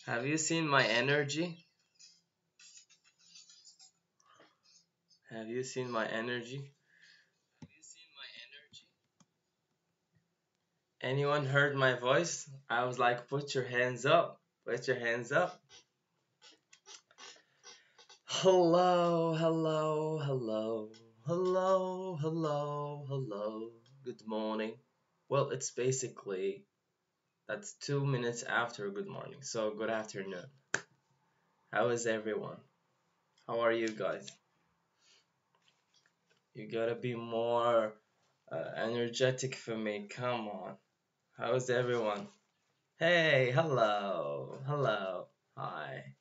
Have you seen my energy? Have you seen my energy? Anyone heard my voice? I was like, put your hands up. Put your hands up. Hello, hello, hello. Hello, hello, hello. Good morning. Well, it's basically, that's 2 minutes after good morning. So good afternoon. How is everyone? How are you guys? You gotta be more energetic for me. Come on. How is everyone? Hey, hello, hello, hi,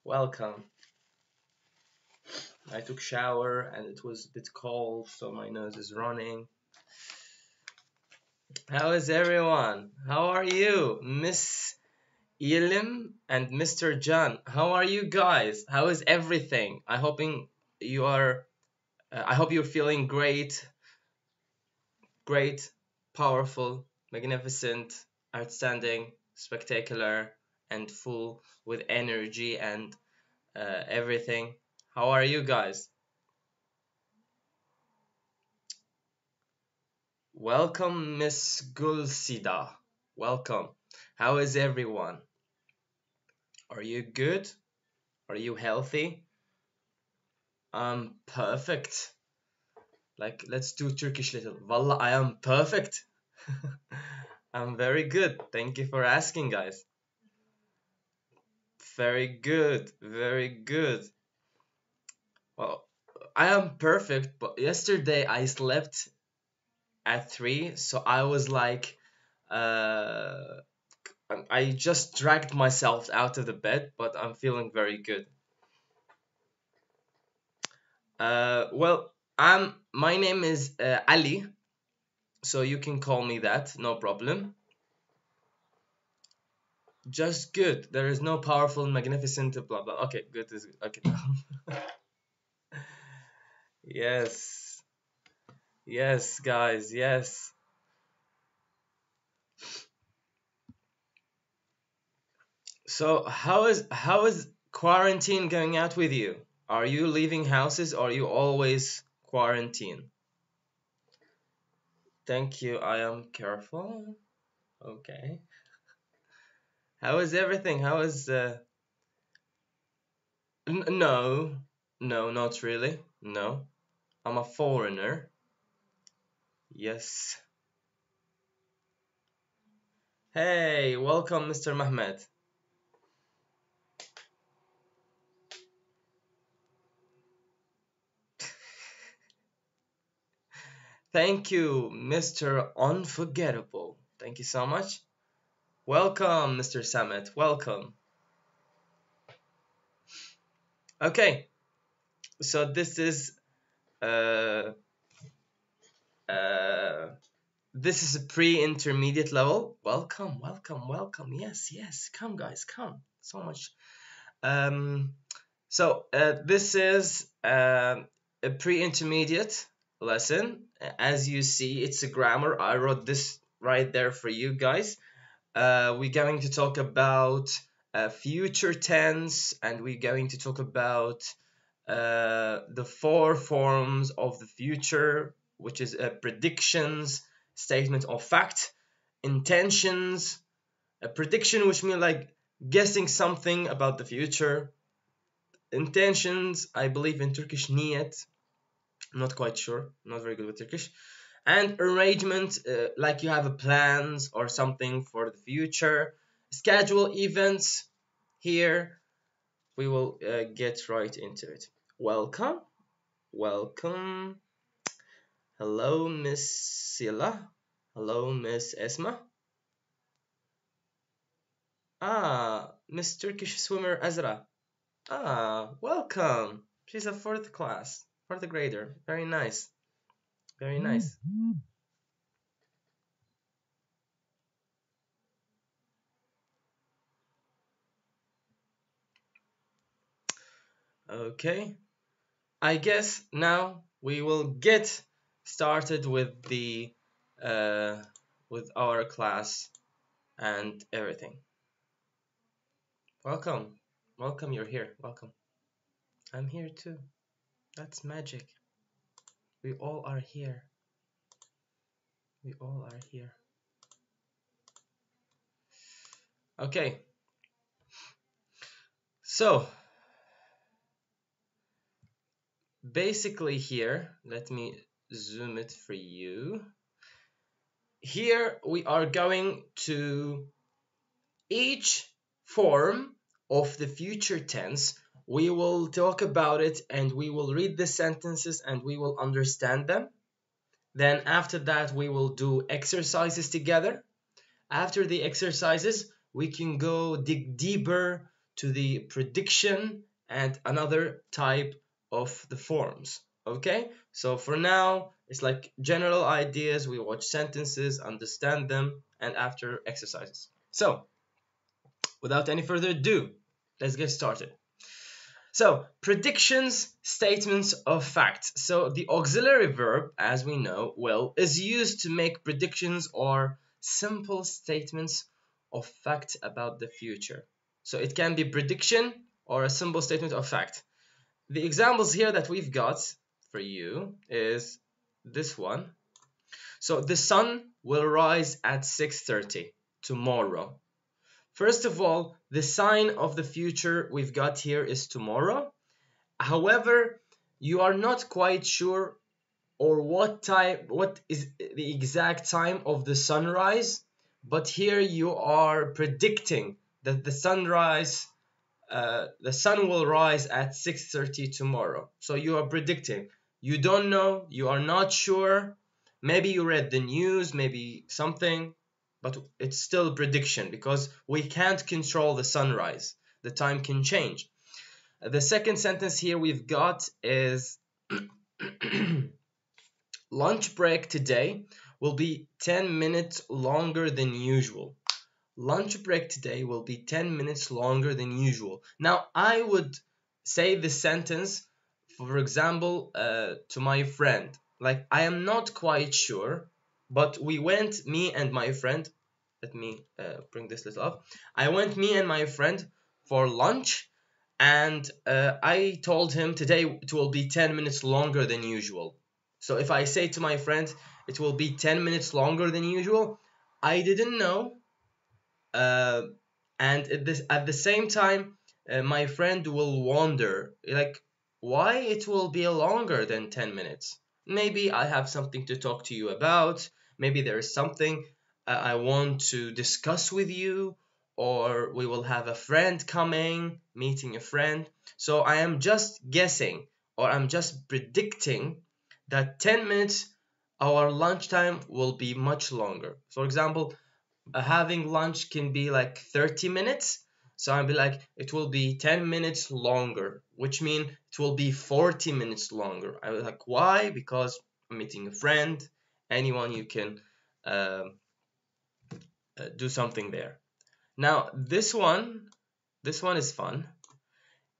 welcome. I took shower and it was a bit cold, so my nose is running. How is everyone? How are you, Miss Ilim and Mr. John? How are you guys? How is everything? I hope you're feeling great, powerful, magnificent, outstanding, spectacular, and full with energy and everything. How are you guys? Welcome, Miss Gulsida. Welcome. How is everyone? Are you good? Are you healthy? I'm perfect. Like, let's do Turkish little. Wallah, I am perfect. I'm very good. Thank you for asking, guys. Very good. Very good. Well, I am perfect, but yesterday I slept at 3, so I was like, I just dragged myself out of the bed, but I'm feeling very good. Well, my name is Ali, so you can call me that, no problem. Just good. There is no powerful, magnificent, blah blah. Okay, good is good. Okay. Yes, yes, guys, yes. So how is quarantine going out with you? Are you leaving houses or are you always quarantine? Thank you. I am careful. Okay. How is everything? How is no, no, not really. No, I'm a foreigner. Yes. Hey, welcome, Mr. Mehmet. Thank you, Mr. Unforgettable. Thank you so much. Welcome, Mr. Samet. Welcome. Okay, so uh, uh, this is a pre-intermediate level. Welcome, welcome, welcome. Yes, yes. Come, guys, come. So much. This is a pre-intermediate lesson. As you see, it's a grammar. I wrote this right there for you guys. We're going to talk about future tense, and we're going to talk about the 4 forms of the future, which is predictions, statement of fact, intentions, a prediction, which means like guessing something about the future. Intentions, I believe in Turkish, niyet. I'm not quite sure. I'm not very good with Turkish. And arrangement, like you have a plans or something for the future. Schedule events. Here we will get right into it. Welcome. Welcome. Hello, Miss Sila. Hello, Miss Esma. Miss Turkish swimmer Azra. Welcome. She's a 4th class, 4th grader. Very nice. Very nice. Okay. I guess now we will get started with the with our class and everything. Welcome. Welcome, you're here. Welcome. I'm here too. That's magic. We all are here. We all are here. Okay. So, basically here, let me zoom it for you. Here we are going to each form of the future tense. We will talk about it and we will read the sentences and we will understand them. Then after that, we will do exercises together. After the exercises, we can go dig deeper to the prediction and another type of the forms. Okay, so for now, it's like general ideas. We watch sentences, understand them, and after exercises. So, without any further ado, let's get started. So, predictions, statements of fact. So, the auxiliary verb, as we know, will, is used to make predictions or simple statements of fact about the future. So, it can be prediction or a simple statement of fact. The examples here that we've got for you is this one. So, the sun will rise at 6:30 tomorrow. First of all, the sign of the future we've got here is tomorrow. However, you are not quite sure or what is the exact time of the sunrise, but here you are predicting that the sun will rise at 6:30 tomorrow. So you are predicting. You don't know, you are not sure. Maybe you read the news, maybe something, but it's still a prediction because we can't control the sunrise. The time can change. The second sentence here we've got is lunch break today will be 10 minutes longer than usual. Lunch break today will be 10 minutes longer than usual. Now, I would say the sentence, for example, to my friend. Like, I am not quite sure, but we went, me and my friend, let me bring this little up. I went, me and my friend, for lunch, and I told him today it will be 10 minutes longer than usual. So if I say to my friend, it will be 10 minutes longer than usual, I didn't know. And at the same time, my friend will wonder, like, why it will be longer than 10 minutes. Maybe I have something to talk to you about. Maybe there is something I want to discuss with you, or we will have a friend coming, meeting a friend. So I am just guessing, or I'm just predicting that 10 minutes, our lunchtime will be much longer. For example, having lunch can be like 30 minutes. So I'll be like, it will be 10 minutes longer, which means it will be 40 minutes longer. I was like, why? Because I'm meeting a friend, anyone you can do something there. Now, this one is fun.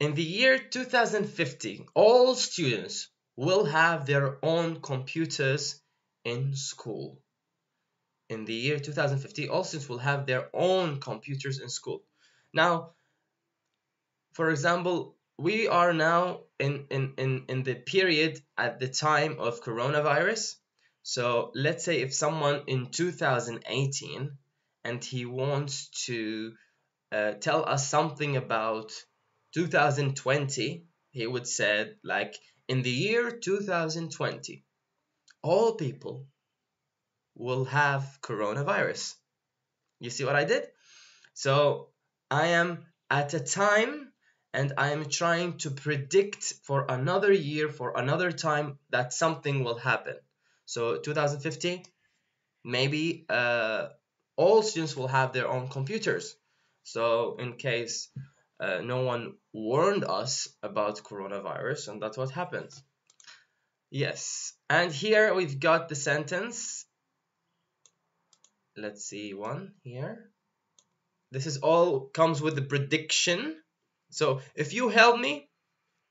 In the year 2050, all students will have their own computers in school. In the year 2050, all students will have their own computers in school. Now, for example, we are now in the period at the time of coronavirus. So let's say if someone in 2018 and he wants to tell us something about 2020, he would say, like, in the year 2020, all people will have coronavirus. You see what I did? So I am at a time and I am trying to predict for another year, for another time, that something will happen. So 2050, maybe all students will have their own computers. So in case no one warned us about coronavirus, and that's what happens. Yes, and here we've got the sentence. Let's see one here. This is all comes with the prediction. So if you help me,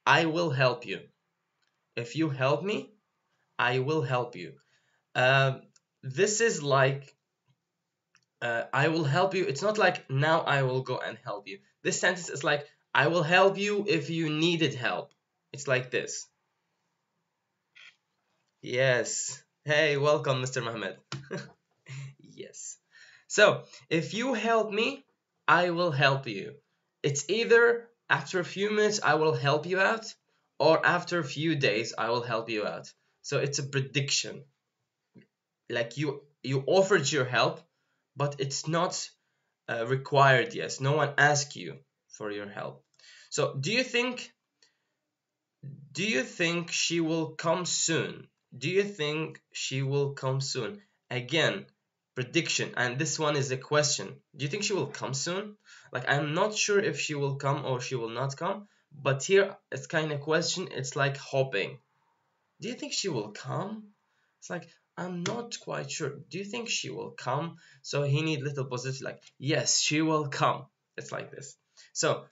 I will help you. If you help me, I will help you. This is like I will help you. It's not like now I will go and help you. This sentence is like, I will help you if you needed help. It's like this. Yes. Hey, welcome, Mr. Mohammed. Yes. So, if you help me, I will help you. It's either after a few minutes I will help you out, or after a few days I will help you out. So it's a prediction. Like you offered your help, but it's not required yet. No one asked you for your help. So do you think she will come soon? Do you think she will come soon? Again, prediction, and this one is a question. Do you think she will come soon? Like, I'm not sure if she will come or she will not come, but here it's kind of question. It's like hoping. Do you think she will come? It's like, I'm not quite sure. Do you think she will come? So he need little positive, like, yes, she will come. It's like this. So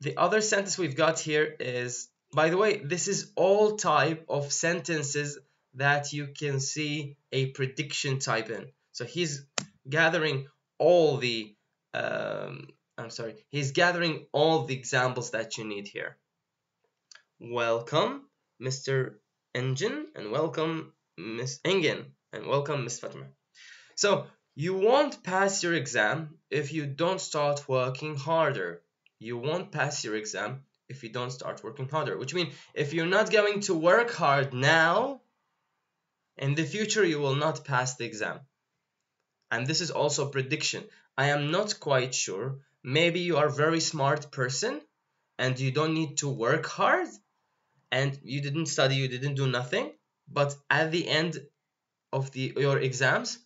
the other sentence we've got here is, by the way, this is all type of sentences that you can see a prediction type in. So he's gathering all the he's gathering all the examples that you need here. Welcome, Mr. Engine, and welcome, Miss Engin, and welcome, Miss Fatima. So you won't pass your exam if you don't start working harder. You won't pass your exam if you don't start working harder, which means if you're not going to work hard now, in the future you will not pass the exam. And this is also a prediction. I am not quite sure. Maybe you are a very smart person and you don't need to work hard and you didn't study, you didn't do nothing, but at the end of your exams,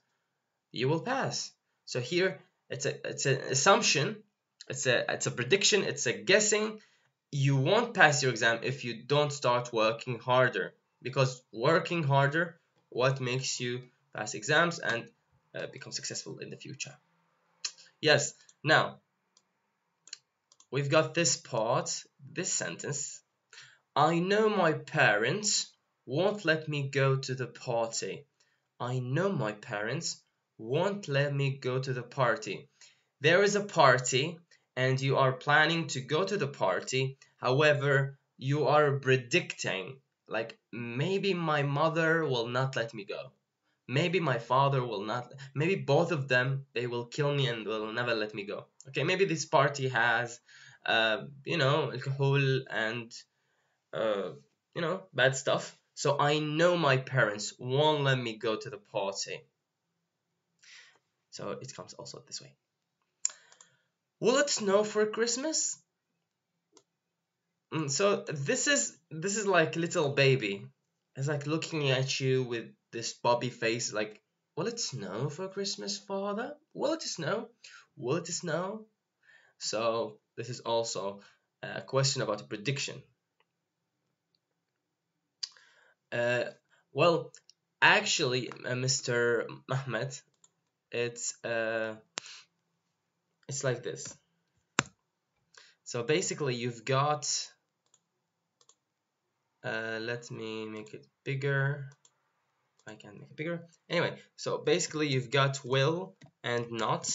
you will pass. So here it's an assumption, it's a prediction, it's a guessing. You won't pass your exam if you don't start working harder, because working harder what makes you pass exams and become successful in the future. Yes. Now we've got this part, this sentence. I know my parents won't let me go to the party. I know my parents won't let me go to the party. There is a party and you are planning to go to the party. However, you are predicting, like, maybe my mother will not let me go. Maybe my father will not. Maybe both of them, they will kill me and will never let me go. Okay, maybe this party has, alcohol and, bad stuff. So I know my parents won't let me go to the party. So it comes also this way. Will it snow for Christmas? So this is like little baby. It's like looking at you with this bobby face, like, will it snow for Christmas, father? Will it snow? Will it snow? So this is also a question about a prediction. Well, actually, Mr. Mahmed, it's like this. So basically you've got, let me make it bigger. I can't make it bigger. Anyway, so basically you've got will and not.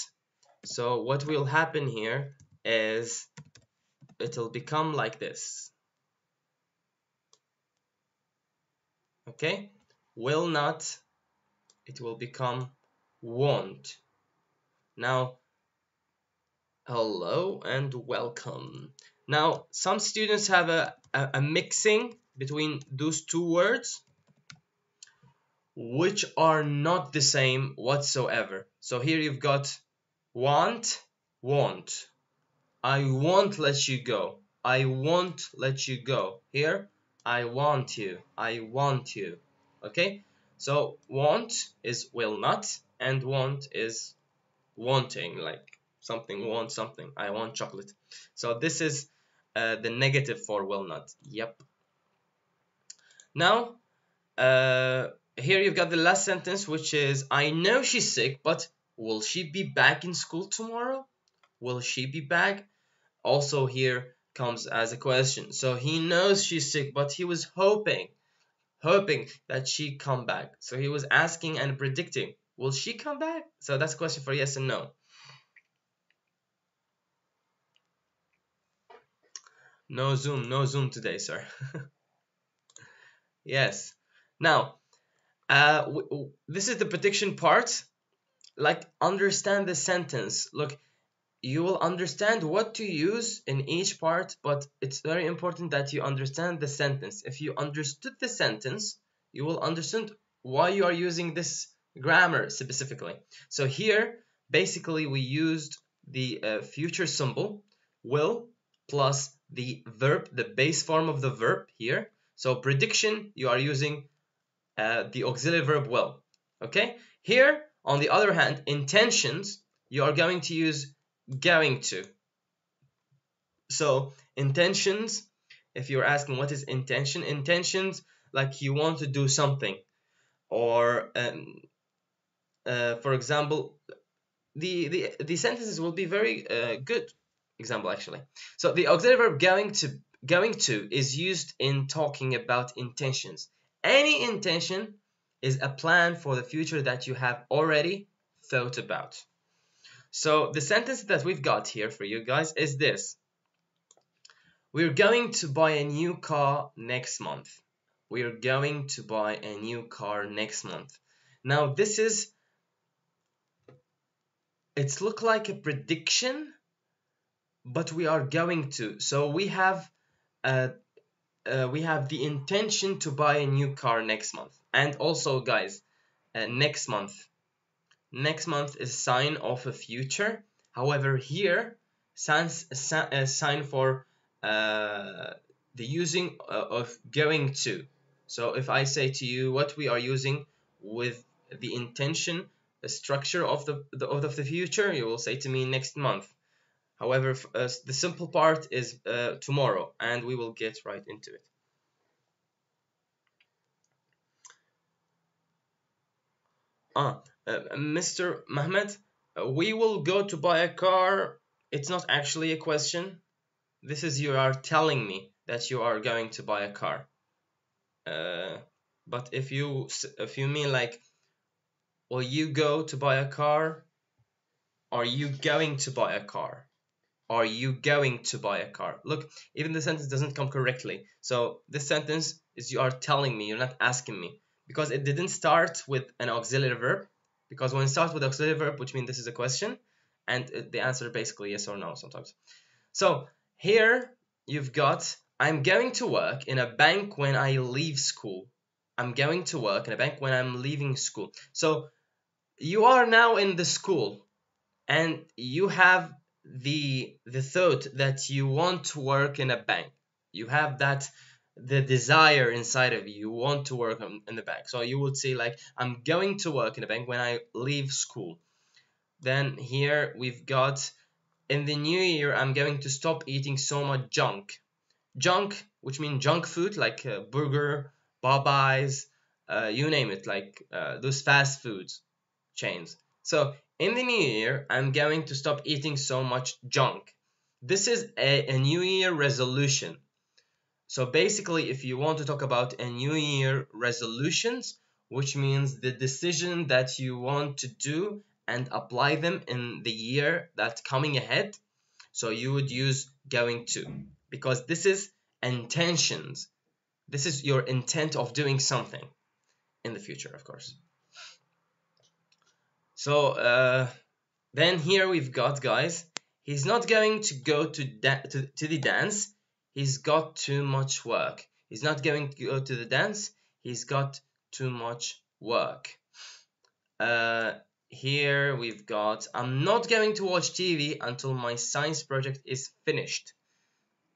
So what will happen here is it'll become like this. Okay, will not, it will become won't. Now, hello and welcome. Now, some students have a mixing between those two words, which are not the same whatsoever. So here you've got want, won't. I won't let you go. I won't let you go. Here, I want you. I want you. Okay? So want is will not, and want is wanting, like something, want something. I want chocolate. So this is the negative for will not. Yep. Now, here you've got the last sentence, which is, I know she's sick, but will she be back in school tomorrow? Will she be back? Also here comes as a question. So he knows she's sick, but he was hoping that she come back. So he was asking and predicting, will she come back? So that's a question for yes and no. No Zoom today, sir. Yes. Now, this is the prediction part. Like, understand the sentence. Look, you will understand what to use in each part, but it's very important that you understand the sentence. If you understood the sentence, you will understand why you are using this grammar specifically. So here, basically, we used the future symbol, will, plus the verb, the base form of the verb here. So prediction, you are using the auxiliary verb will. Okay? Here, on the other hand, intentions, you are going to use going to. So intentions, if you're asking what is intention, intentions like you want to do something, or for example, the sentences will be very good example actually. So the auxiliary verb going to is used in talking about intentions. Any intention is a plan for the future that you have already thought about. So the sentence that we've got here for you guys is this. We're going to buy a new car next month. We're going to buy a new car next month. Now this is, it's look like a prediction, but we are going to. So we have the intention to buy a new car next month. And also guys, next month. Next month is a sign of a future. However, here signs a sign for the using of going to. So if I say to you what we are using with the intention, the structure of the future, you will say to me next month. However, the simple part is tomorrow, and we will get right into it. Mr. Mehmet, we will go to buy a car. It's not actually a question. This is you are telling me that you are going to buy a car. But if you mean like, will you go to buy a car? Are you going to buy a car? Are you going to buy a car? Look, even the sentence doesn't come correctly. So this sentence is you are telling me, you're not asking me. Because it didn't start with an auxiliary verb. Because when it starts with auxiliary verb, which means this is a question, and the answer is basically yes or no sometimes. So here you've got, I'm going to work in a bank when I leave school. I'm going to work in a bank when I'm leaving school. So you are now in the school, and you have the thought that you want to work in a bank. You have that the desire inside of you. You want to work in the bank. So you would say like, I'm going to work in a bank when I leave school. Then here we've got, in the new year, I'm going to stop eating so much junk. Junk, which means junk food, like burger, Popeyes, you name it, like those fast foods chains. So in the new year, I'm going to stop eating so much junk. This is a new year resolution. So basically, if you want to talk about a new year resolutions, which means the decision that you want to do and apply them in the year that's coming ahead, so you would use going to, because this is intentions. This is your intent of doing something in the future, of course. So then here we've got, guys, he's not going to go to the dance. He's got too much work. He's not going to go to the dance. He's got too much work. Here we've got, I'm not going to watch TV until my science project is finished.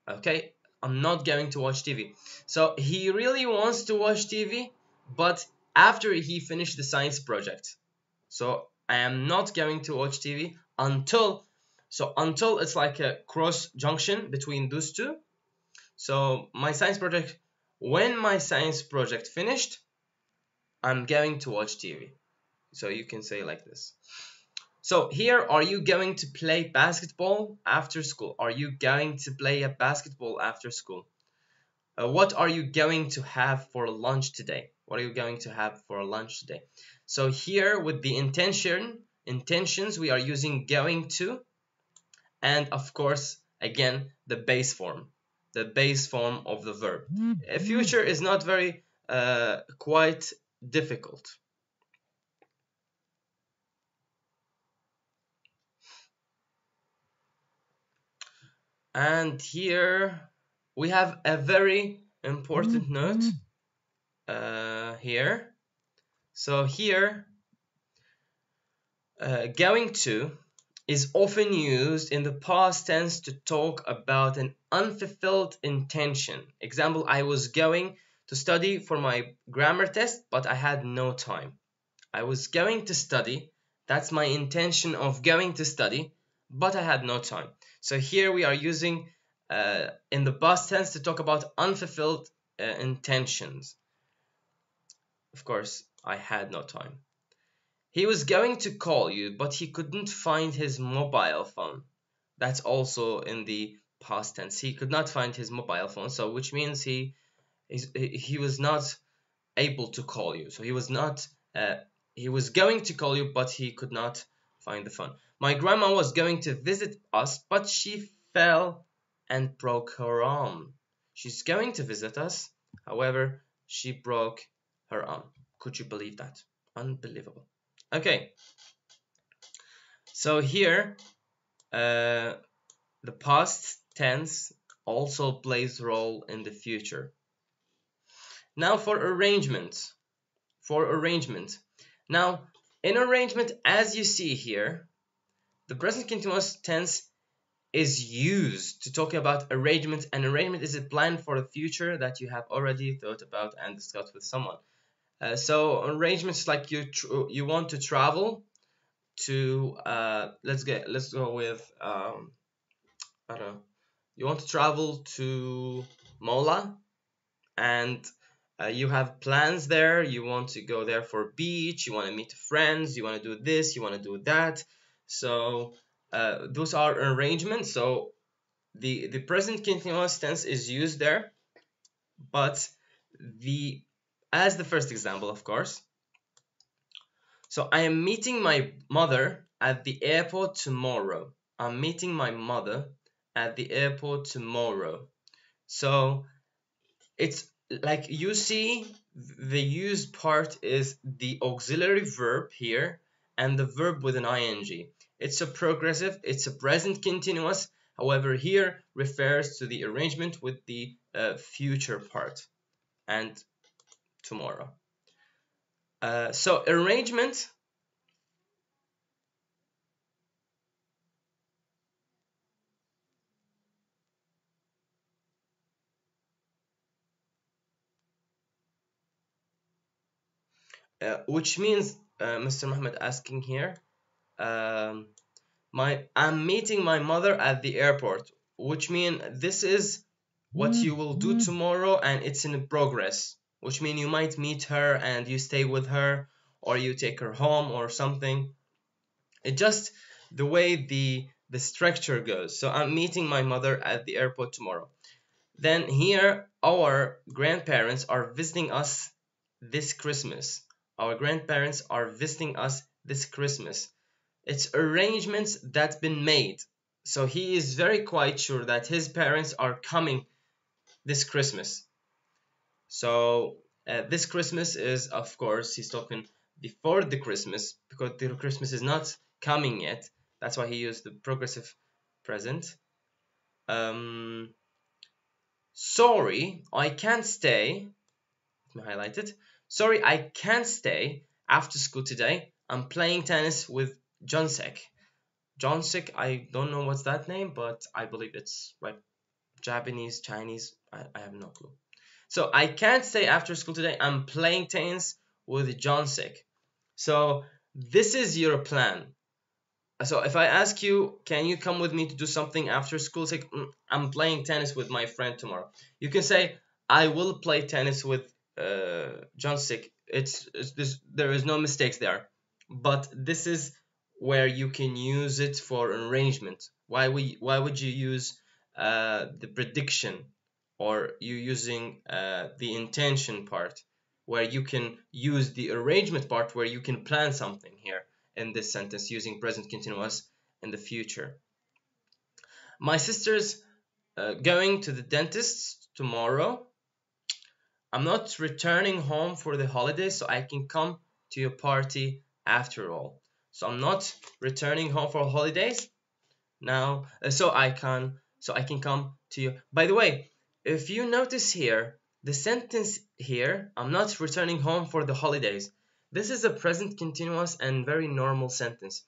Okay, I'm not going to watch TV. So he really wants to watch TV, but after he finished the science project. So I am not going to watch TV until, so until it's like a cross junction between those two. So my science project, when my science project finished, I'm going to watch TV. So you can say like this. So here, are you going to play basketball after school? Are you going to play a basketball after school? What are you going to have for lunch today? What are you going to have for lunch today? So here with the intentions, we are using going to, and of course, again, the base form. the base form of the verb. Future is not very quite difficult. And here we have a very important note here. So here, going to is often used in the past tense to talk about an unfulfilled intention. Example, I was going to study for my grammar test, but I had no time. I was going to study, that's my intention of going to study, but I had no time. So here we are using in the past tense to talk about unfulfilled intentions. Of course, I had no time. He was going to call you, but he couldn't find his mobile phone. That's also in the past tense. He could not find his mobile phone, so which means he was not able to call you. So he was going to call you, but he could not find the phone. My grandma was going to visit us, but she fell and broke her arm. She's going to visit us, however, she broke her arm. Could you believe that? Unbelievable. Okay, so here the past tense also plays a role in the future. Now for arrangement. Now in arrangement, as you see here, the present continuous tense is used to talk about arrangement, and arrangement is a plan for the future that you have already thought about and discussed with someone. So arrangements like you want to travel to let's go with I don't know. You want to travel to Mola, and you have plans there. You want to go there for a beach. You want to meet friends. You want to do this. You want to do that. So those are arrangements. So the present continuous tense is used there, but as the first example, of course. So I am meeting my mother at the airport tomorrow. I'm meeting my mother at the airport tomorrow. So it's like you see, the used part is the auxiliary verb here and the verb with an ing. It's a progressive, it's a present continuous. However, here refers to the arrangement with the future part and tomorrow. So arrangement which means Mr. Muhammad asking here, I'm meeting my mother at the airport, which means this is what you will do tomorrow, and it's in progress, which means you might meet her and you stay with her, or you take her home or something. It just the way the structure goes. So I'm meeting my mother at the airport tomorrow. Then here our grandparents are visiting us this Christmas. Our grandparents are visiting us this Christmas. It's arrangements that's been made. So he is very quite sure that his parents are coming this Christmas. So this Christmas is, of course, he's talking before the Christmas, because the Christmas is not coming yet. That's why he used the progressive present. Sorry, I can't stay. Let me highlight it. Sorry, I can't stay after school today. I'm playing tennis with Jonsek. Jonsek, I don't know what's that name, but I believe it's like Japanese, Chinese. I have no clue. So I can't stay after school today. I'm playing tennis with Jonsek. So this is your plan. So if I ask you, can you come with me to do something after school? Say, I'm playing tennis with my friend tomorrow. You can say, I will play tennis with Jonsik. There is no mistakes there. But this is where you can use it for arrangement. Why would you use the prediction, or you using the intention part, where you can use the arrangement part, where you can plan something here in this sentence using present continuous in the future. My sisters going to the dentist tomorrow. I'm not returning home for the holidays, so I can come to your party after all. So I'm not returning home for holidays now, so I can come to you. By the way, if you notice here, the sentence here, I'm not returning home for the holidays. This is a present continuous and very normal sentence.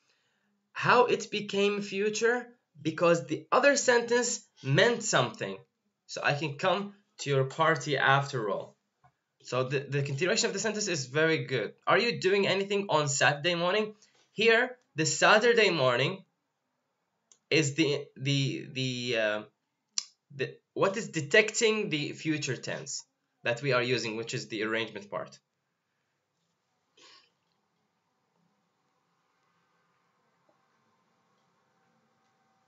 How it became future? Because the other sentence meant something. So I can come to your party after all. So the continuation of the sentence is very good. Are you doing anything on Saturday morning? Here, the Saturday morning is what is detecting the future tense that we are using, which is the arrangement part.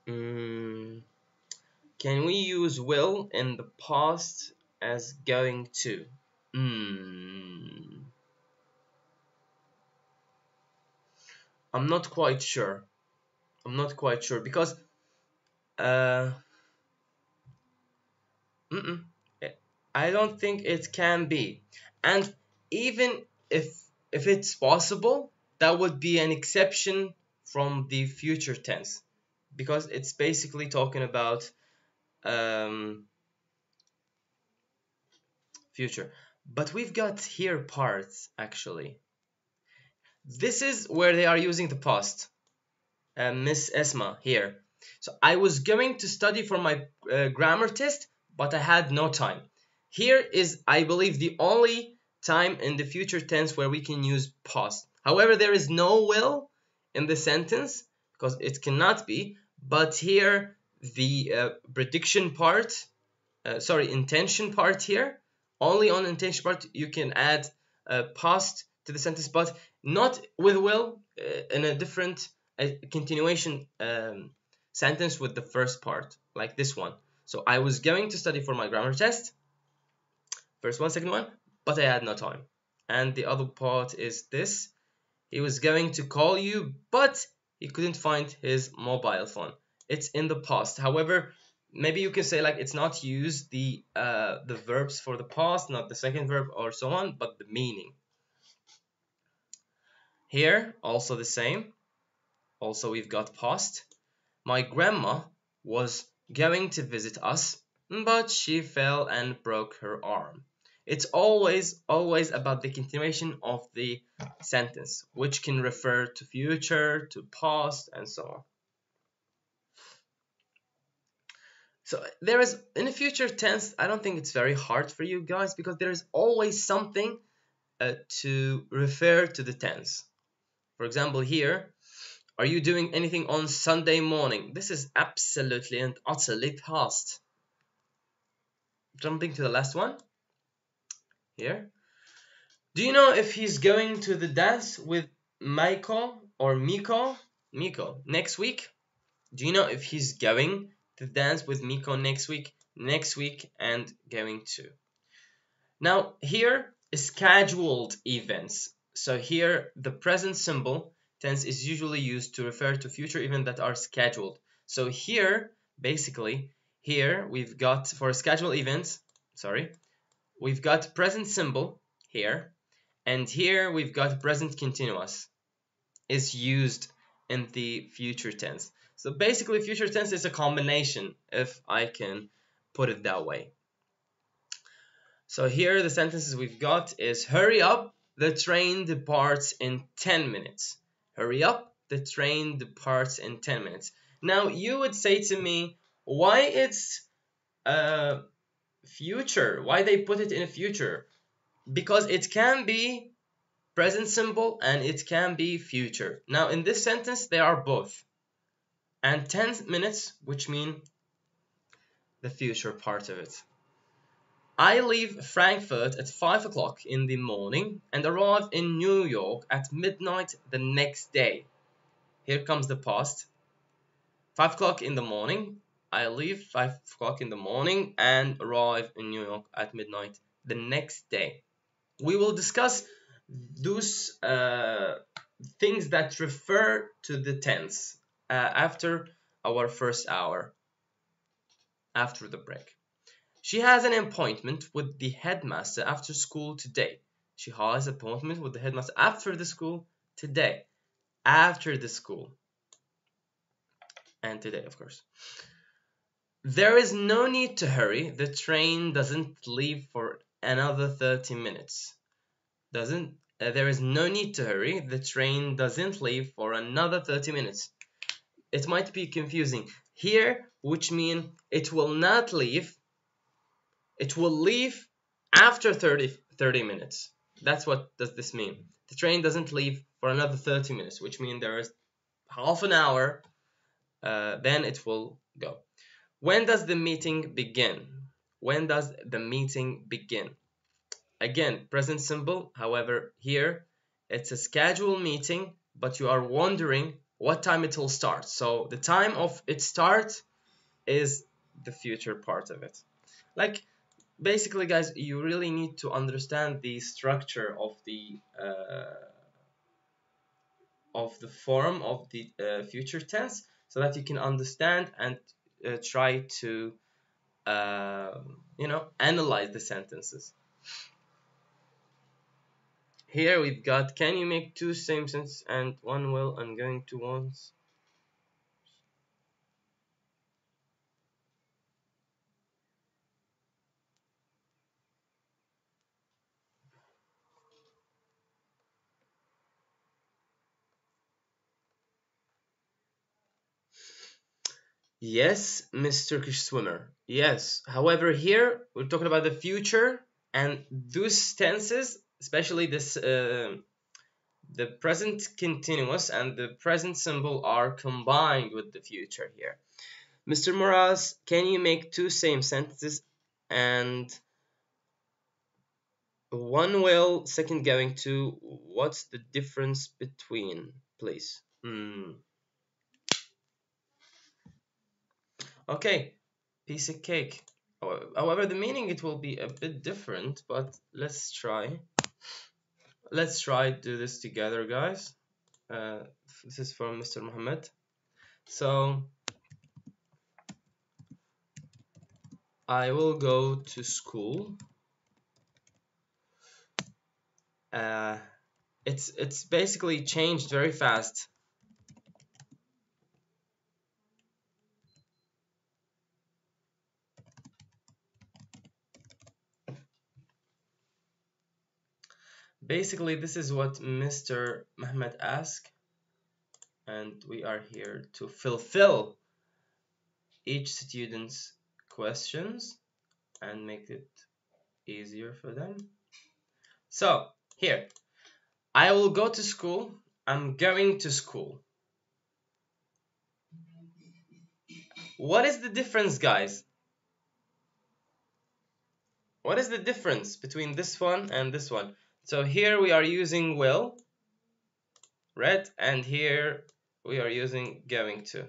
Can we use will in the past as going to? I'm not quite sure. Because I don't think it can be. And even if it's possible, that would be an exception from the future tense, because it's basically talking about future. But we've got here parts actually. This is where they are using the past. Miss Esma here. So I was going to study for my grammar test, but I had no time. Here is, I believe, the only time in the future tense where we can use past. However, there is no will in the sentence because it cannot be. But here, the prediction part, intention part here, only on intention part you can add past to the sentence, but not with will in a different continuation sentence with the first part, like this one. So I was going to study for my grammar test, first one, second one, but I had no time. And the other part is this: he was going to call you, but he couldn't find his mobile phone. It's in the past. However, maybe you can say like it's not used the verbs for the past, not the second verb or so on, but the meaning. Here also the same. Also we've got past. My grandma was going to visit us, but she fell and broke her arm. It's always about the continuation of the sentence, which can refer to future, to past, and so on. So there is, in the future tense, I don't think it's very hard for you guys, because there is always something to refer to the tense. For example, here, are you doing anything on Sunday morning? This is absolutely and utterly past. Jumping to the last one. Here. Do you know if he's going to the dance with Michael or Miko next week? Do you know if he's going to dance with Miko next week? Next week and going to. Now here is scheduled events. So here the present simple tense is usually used to refer to future events that are scheduled. So here, basically, here we've got, for scheduled events, we've got present simple here, and here we've got present continuous is used in the future tense. So basically future tense is a combination, if I can put it that way. So here the sentences we've got is: hurry up, the train departs in 10 minutes. Hurry up, the train departs in 10 minutes. Now you would say to me, why it's future? Why they put it in a future? Because it can be present simple and it can be future. Now in this sentence they are both. And 10 minutes, which mean the future part of it. I leave Frankfurt at 5 o'clock in the morning and arrive in New York at midnight the next day. Here comes the past. 5 o'clock in the morning. I leave 5 o'clock in the morning and arrive in New York at midnight the next day. We will discuss those things that refer to the tense after our first hour. after the break. She has an appointment with the headmaster after school today. She has an appointment with the headmaster after the school today. After the school. And today, of course. There is no need to hurry. The train doesn't leave for another 30 minutes. There is no need to hurry. The train doesn't leave for another 30 minutes. It might be confusing here, which means it will not leave. It will leave after 30 minutes. That's what does this mean. The train doesn't leave for another 30 minutes, which means there is half an hour. Then it will go. When does the meeting begin? When does the meeting begin? Again, present simple. However, here it's a scheduled meeting, but you are wondering what time it will start. So the time of its start is the future part of it. Like, basically, guys, you really need to understand the structure of the form of the future tense, so that you can understand and try to analyze the sentences. Here we've got, can you make two same sentences and one will and going to once? Yes, Miss Turkish Swimmer. Yes. However, here we're talking about the future, and those tenses, especially this, the present continuous and the present simple, are combined with the future here. Mr. Moraz, can you make two same sentences and one will, second going to? What's the difference between, please? Okay, piece of cake. However, the meaning, it will be a bit different, but let's try. Let's try do this together, guys. This is from Mr. Mohammed. So, I will go to school. It's basically changed very fast. Basically, this is what Mr. Mohammed asked, and we are here to fulfill each student's questions and make it easier for them. So, here, I will go to school. I'm going to school. What is the difference, guys? What is the difference between this one and this one? So here we are using will, right? And here we are using going to.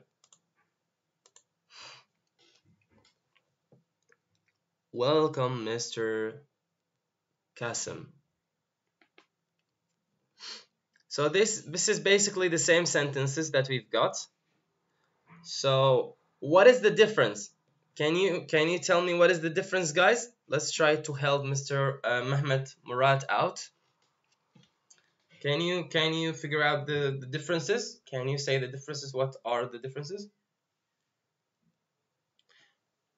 Welcome, Mr. Kasim. So this is basically the same sentences that we've got. So what is the difference? Can you tell me what is the difference, guys? Let's try to help Mr. Mehmet Murat out. Can you figure out the differences? Can you say the differences? What are the differences?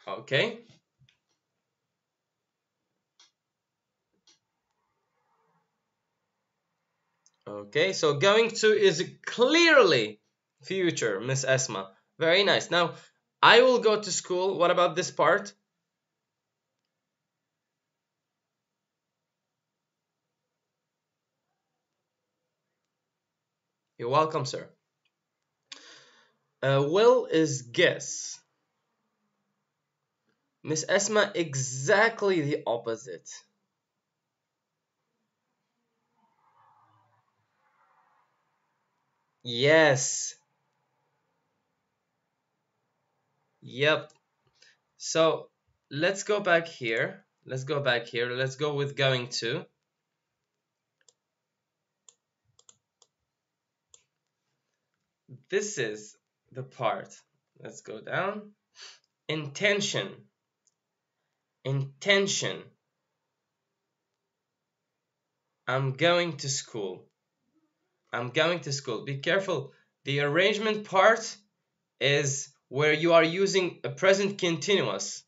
Okay. Okay, so going to is clearly future, Miss Esma. Very nice. Now, I will go to school. What about this part? You're welcome, sir. Will is guess. Miss Esma, exactly the opposite. Yes. Yep. So let's go back here. Let's go back here. Let's go with going to. This is the part. Let's go down. intention, intention. I'm going to school. I'm going to school. Be careful. The arrangement part is where you are using a present continuous.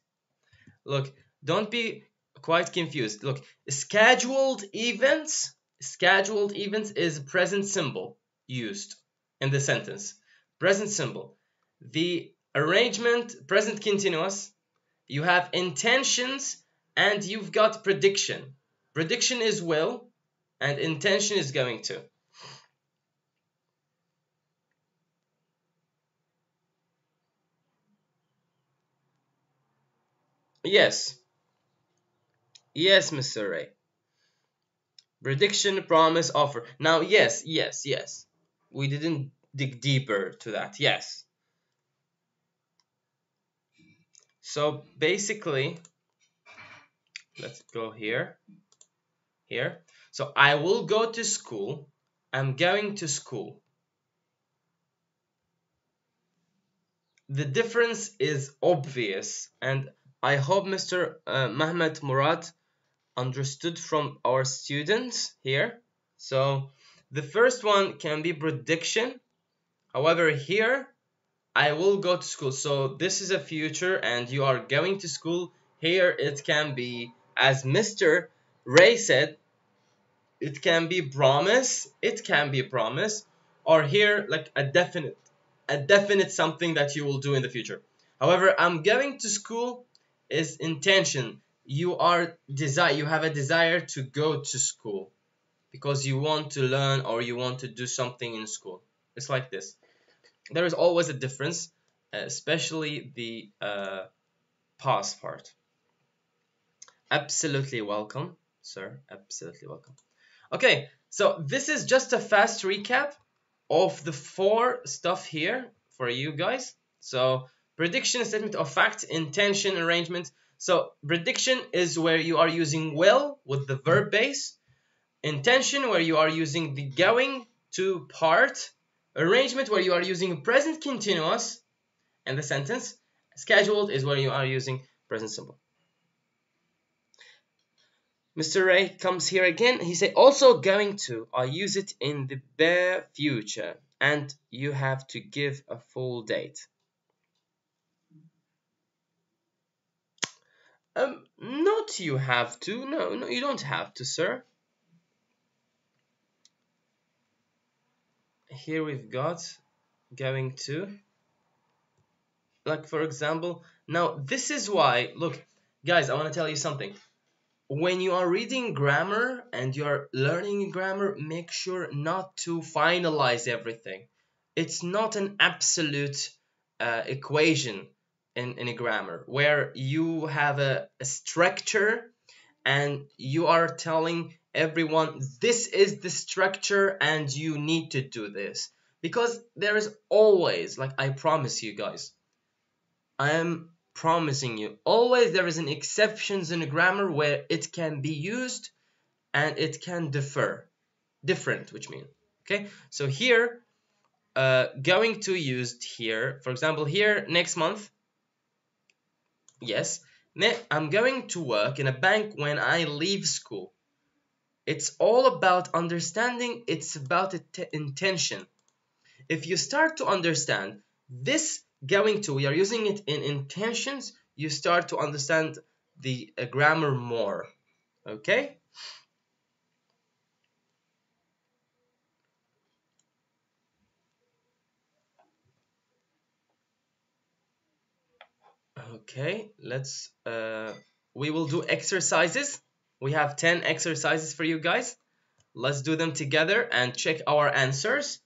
Look, don't be quite confused. Look, scheduled events is present symbol used in the sentence. Present symbol. The arrangement, present continuous, you have intentions and you've got prediction. Prediction is will and intention is going to. Yes. Yes, Mr. Ray. Prediction, promise, offer. Now, yes. We didn't dig deeper to that. Yes. So basically, let's go here. Here. So I will go to school. I'm going to school. The difference is obvious, and I hope Mr. Mehmet Murad understood from our students here. So the first one can be prediction. However, here I will go to school. So this is a future and you are going to school. Here it can be, as Mr. Ray said, it can be promise. It can be promise. Or here like a definite something that you will do in the future. However, I'm going to school is intention. You have a desire to go to school because you want to learn or you want to do something in school. It's like this. There is always a difference, especially the past part. Absolutely welcome, sir. Absolutely welcome. Okay, so this is just a fast recap of the 4 stuff here for you guys. So prediction, statement of fact, intention, arrangement. So prediction is where you are using will with the verb base. Intention where you are using the going to part. Arrangement where you are using present continuous in the sentence. Scheduled is where you are using present simple. Mr. Ray comes here again. He say also going to. I use it in the bare future, and you have to give a full date. Not you have to. No, you don't have to, sir. Here we've got going to. Like for example, now this is why. Look, guys, I want to tell you something. When you are reading grammar and you are learning grammar, make sure not to finalize everything. It's not an absolute equation in a grammar where you have a structure and you are telling everyone this is the structure and you need to do this. Because there is always, like I promise you guys, I am promising you, always there is an exceptions in grammar where it can be used and it can different, which means, okay, so here going to used here, for example, here next month. Yes, I'm going to work in a bank when I leave school. It's all about understanding. It's about intention. If you start to understand this going to, we are using it in intentions, you start to understand the grammar more. Okay? Okay, let's we will do exercises. We have 10 exercises for you guys. Let's do them together and check our answers.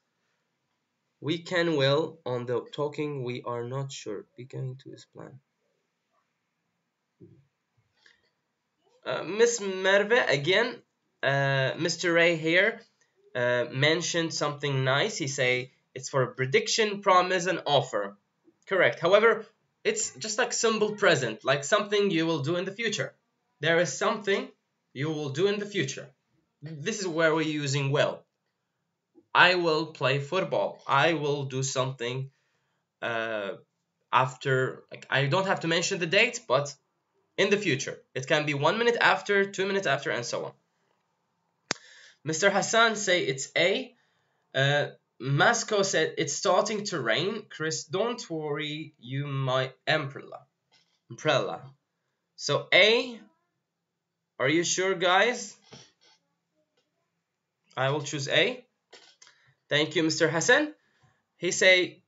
We can will on the talking, we are not sure. Be going to his plan. Miss Merve again, Mr. Ray here mentioned something nice. He say it's for a prediction, promise, and offer. Correct. However, it's just like simple present, like something you will do in the future. There is something you will do in the future. This is where we're using will. I will play football. I will do something after, like, I don't have to mention the date, but in the future. It can be 1 minute after, 2 minutes after, and so on. Mr. Hassan say it's A. Masco said it's starting to rain. Chris, don't worry, you my umbrella. So A. Are you sure, guys? I will choose A. Thank you, Mr. Hassan. He say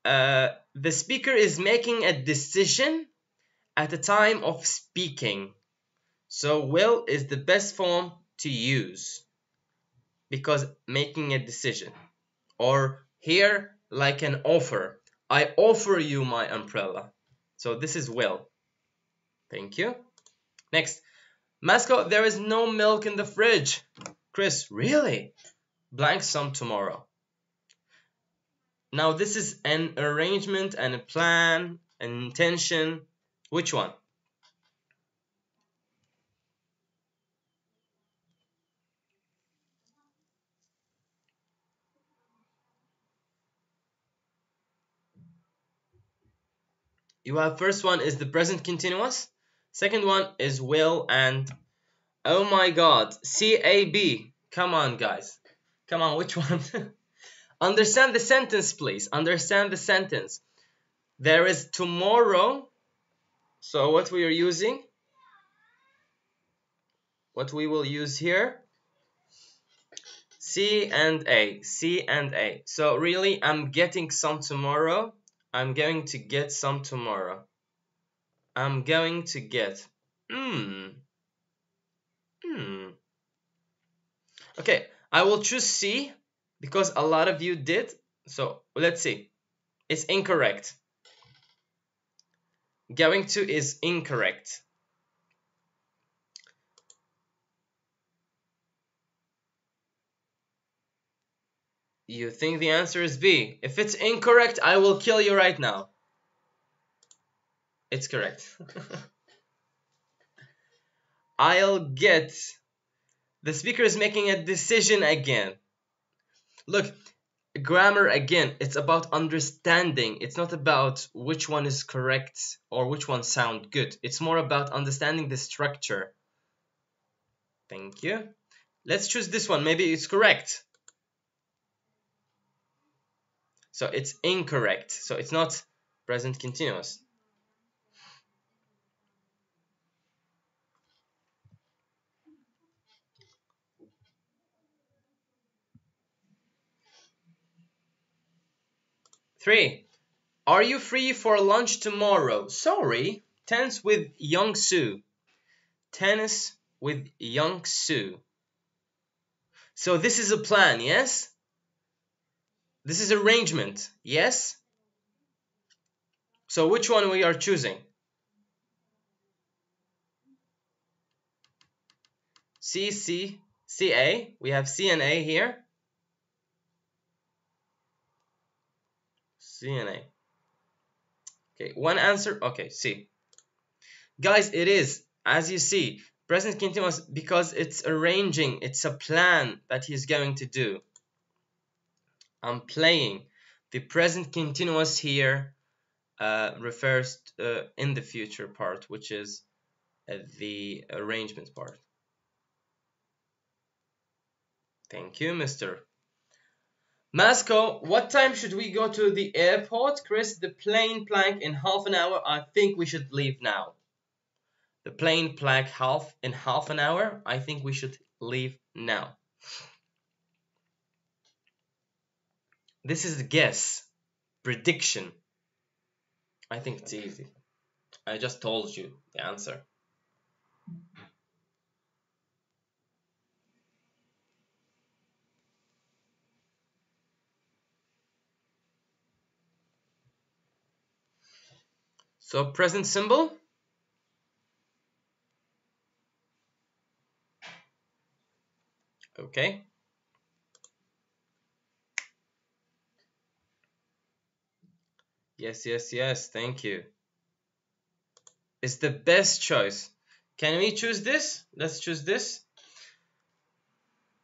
the speaker is making a decision at the time of speaking. So will is the best form to use because making a decision. Or here, like an offer. I offer you my umbrella. So this is will. Thank you. Next. Masco, there is no milk in the fridge. Chris, really? Blank some tomorrow. Now this is an arrangement and a plan, an intention. Which one? You have first one is the present continuous. Second one is will and oh my god, CAB. Come on, guys. Come on, which one? Understand the sentence, please. Understand the sentence. There is tomorrow. So what we are using? What we will use here? C and A. C and A. So really, I'm getting some tomorrow. I'm going to get some tomorrow. I'm going to get. Okay, I will choose C because a lot of you did. So let's see. It's incorrect. Going to is incorrect. You think the answer is B. If it's incorrect, I will kill you right now. It's correct. I'll get. The speaker is making a decision again. Look, grammar again, it's about understanding. It's not about which one is correct or which one sounds good. It's more about understanding the structure. Thank you. Let's choose this one. Maybe it's correct. So it's incorrect. So it's not present continuous. Three. Are you free for lunch tomorrow? Sorry. Tense with Young Sue. Tennis with Young Sue. So this is a plan, yes? This is arrangement, yes? So which one we are choosing? C, C, C, A. We have C and A here. C and A. Okay, one answer. Okay, C. Guys, it is, as you see, present continuous because it's arranging. It's a plan that he's going to do. I'm playing. The present continuous here refers in the future part, which is the arrangement part. Thank you, Mr. Masco, what time should we go to the airport? Chris, the plane plank in half an hour. I think we should leave now. The plane plank in half an hour. I think we should leave now. This is a guess. Prediction. I think it's easy. I just told you the answer. So present symbol. Okay. Yes, yes, yes. Thank you. It's the best choice. Can we choose this? Let's choose this.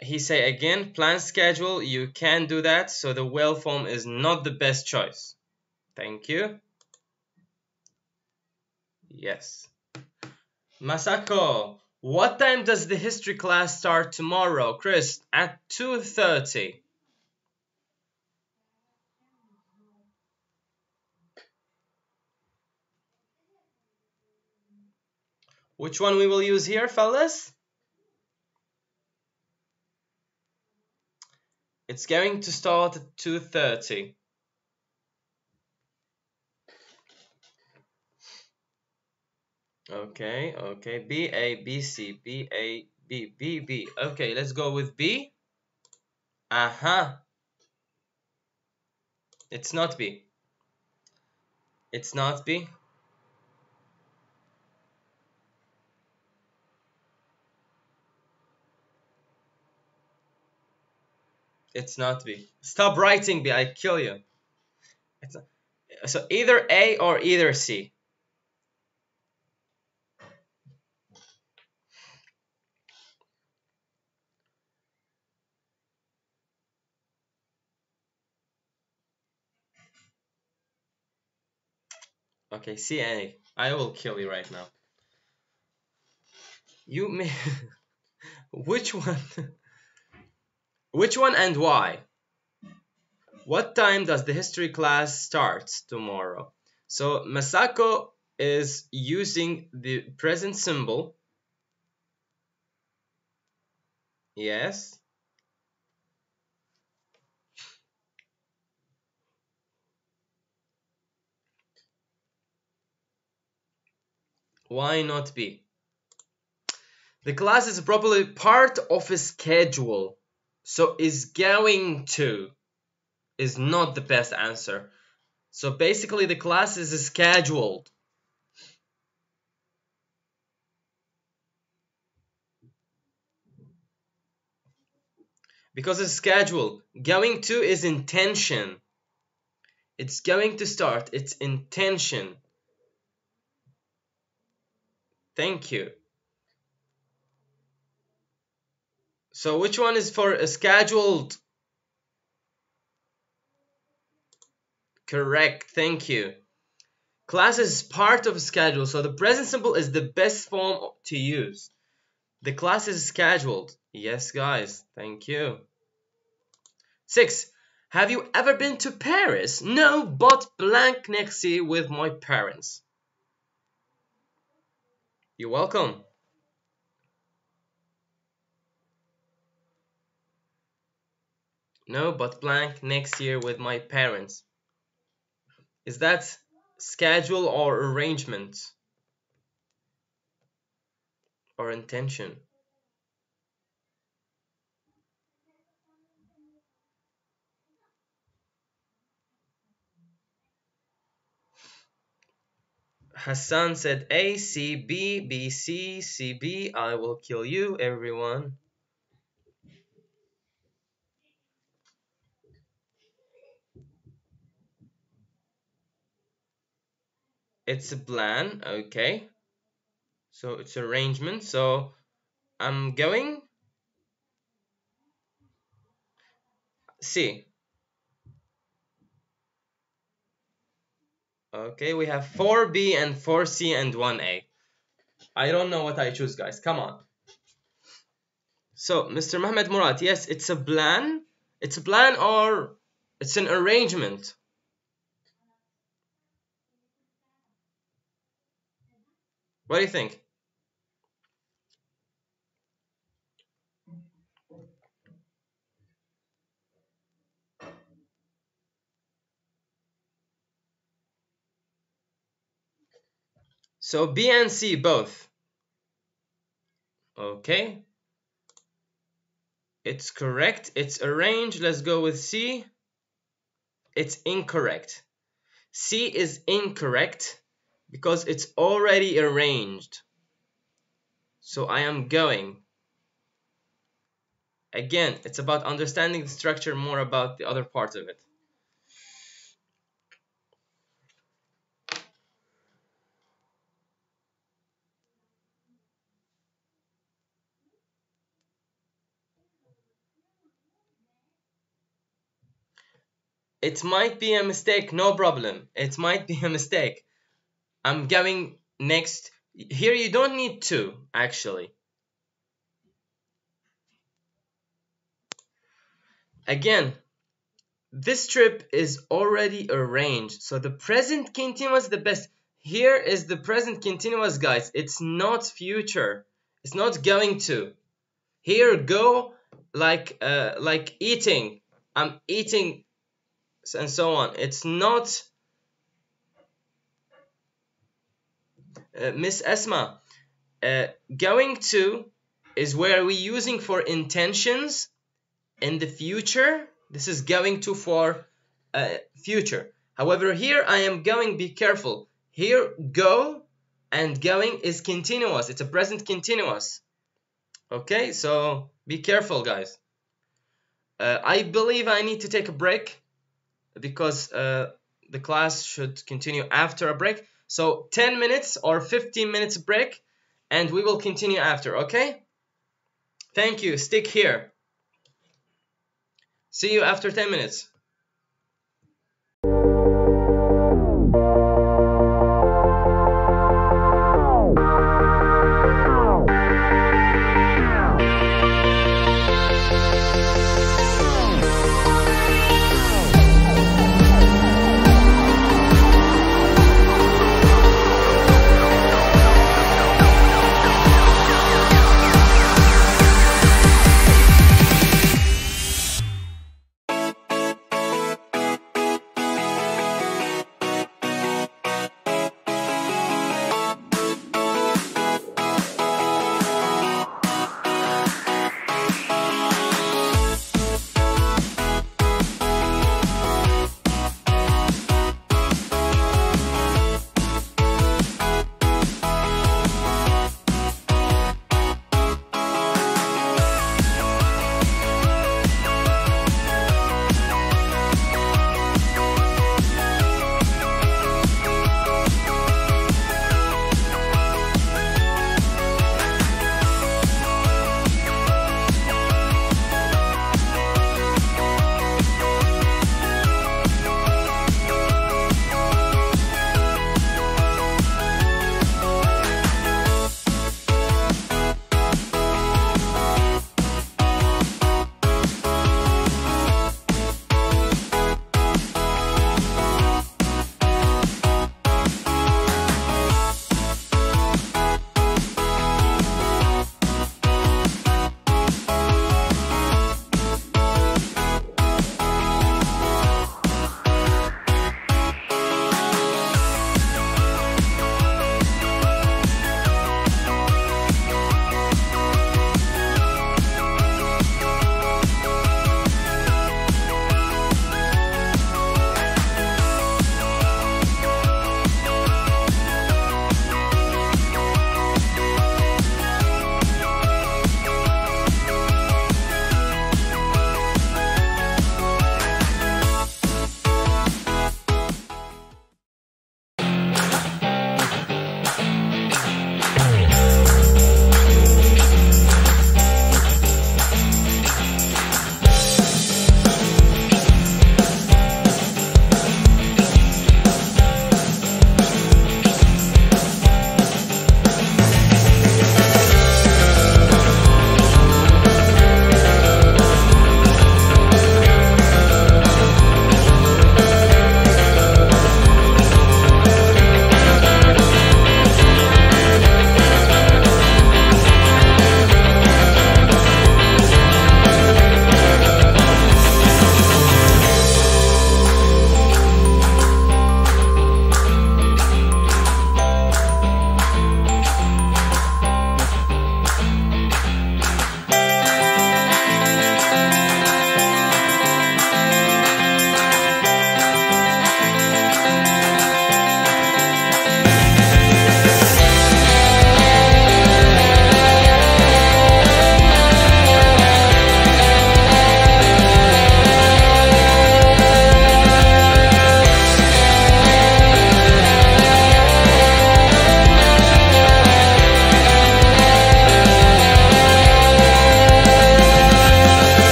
He say again, plan schedule. You can do that. So the will form is not the best choice. Thank you. Yes. Masako, what time does the history class start tomorrow? Chris, at 2:30. Which one we will use here, fellas? It's going to start at 2:30. Okay, okay. B, A, B, C, B, A, B, B, B. Okay, let's go with B. Aha. It's not B. It's not B. It's not B. Stop writing B, I kill you. It's not. So either A or either C. Okay, C, A. I will kill you right now. You may... Which one? Which one and why? What time does the history class start tomorrow? So Masako is using the present symbol. Yes. Why not B? The class is probably part of a schedule. So is going to is not the best answer. So basically the class is scheduled. Because it's scheduled. Going to is intention. It's going to start. It's intention. Thank you. So which one is for a scheduled? Correct. Thank you. Class is part of a schedule. So the present simple is the best form to use. The class is scheduled. Yes, guys. Thank you. 6. Have you ever been to Paris? No, but blank next year with my parents. You're welcome. No, but blank next year with my parents. Is that schedule or arrangement? Or intention? Hassan said A, C, B, B, C, C, B. I will kill you, everyone. It's a plan, okay. So it's arrangement. So I'm going C. Okay, we have 4B and 4C and 1A. I don't know what I choose, guys. Come on. So, Mr. Mohammed Murad, yes, it's a plan. It's a plan or it's an arrangement. What do you think? So B and C both. Okay. It's correct. It's arranged. Let's go with C. It's incorrect. C is incorrect because it's already arranged. So I am going. Again, it's about understanding the structure, more about the other part of it. It might be a mistake, no problem. It might be a mistake. I'm going Next, here you don't need to, actually. Again, this trip is already arranged, so the present continuous is the best. Here is the present continuous, guys. It's not future. It's not going to. Here, go like eating. I'm eating, and so on. It's not. Miss Esma, going to is where we're using for intentions in the future. This is going to for future. However, here I am going, be careful. Here, go and going is continuous. It's a present continuous. Okay, so be careful, guys. I believe I need to take a break because the class should continue after a break. So 10 minutes or 15 minutes break, and we will continue after, okay? Thank you. Stick here. See you after 10 minutes.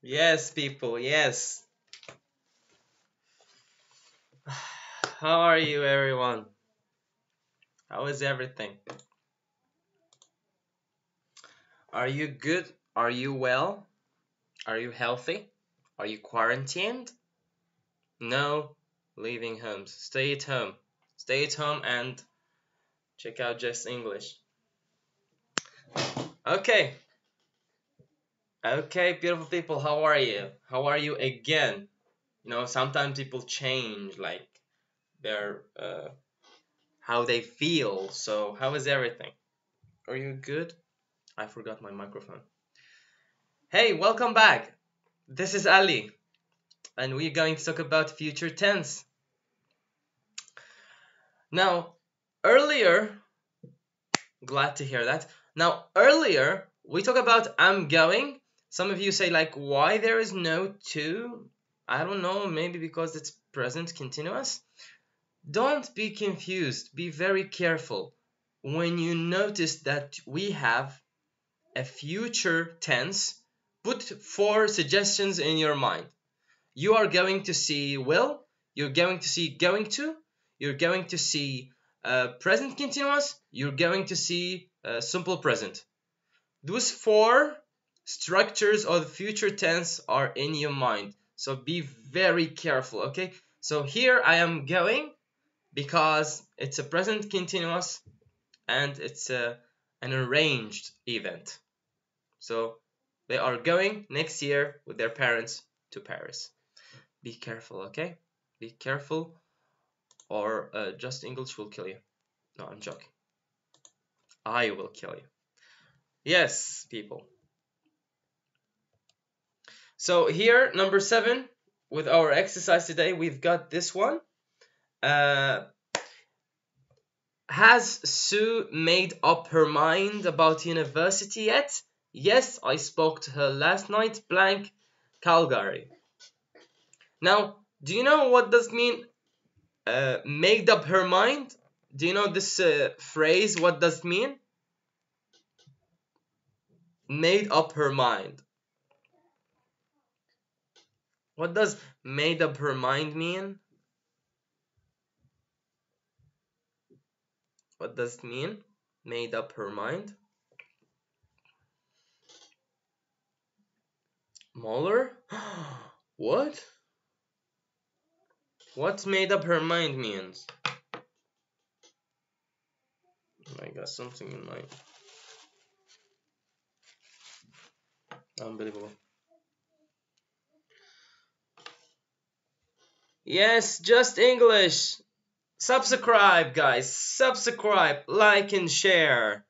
Yes, people, yes. How are you, everyone? How is everything? Are you good? Are you well? Are you healthy? Are you quarantined? No, leaving homes. Stay at home. Stay at home and check out Just English. Okay. Okay, beautiful people, how are you? How are you again? You know, sometimes people change, like their how they feel. So, how is everything? Are you good? I forgot my microphone. Hey, welcome back. This is Ali, and we're going to talk about future tense. Now, earlier, glad to hear that. Now, earlier, we talked about I'm going. Some of you say, like, why there is no to? I don't know, maybe because it's present continuous. Don't be confused. Be very careful. When you notice that we have a future tense, put 4 suggestions in your mind. You are going to see will, you're going to see going to, you're going to see present continuous, you're going to see simple present. Those 4 structures of the future tense are in your mind. So be very careful, okay? So here I am going because it's a present continuous and it's an arranged event. So they are going next year with their parents to Paris. Be careful, okay? Be careful or Just English will kill you. No, I'm joking. I will kill you. Yes, people. So here, number 7, with our exercise today, we've got this one. Has Sue made up her mind about university yet? Yes, I spoke to her last night, blank, Calgary. Now, do you know what does mean made up her mind? Do you know this phrase, what does it mean? Made up her mind. What does made up her mind mean? What does it mean? Made up her mind. Muller? What? What made up her mind means? I got something in mind. Unbelievable. Yes, Just English. Subscribe, guys. Subscribe, like, and share.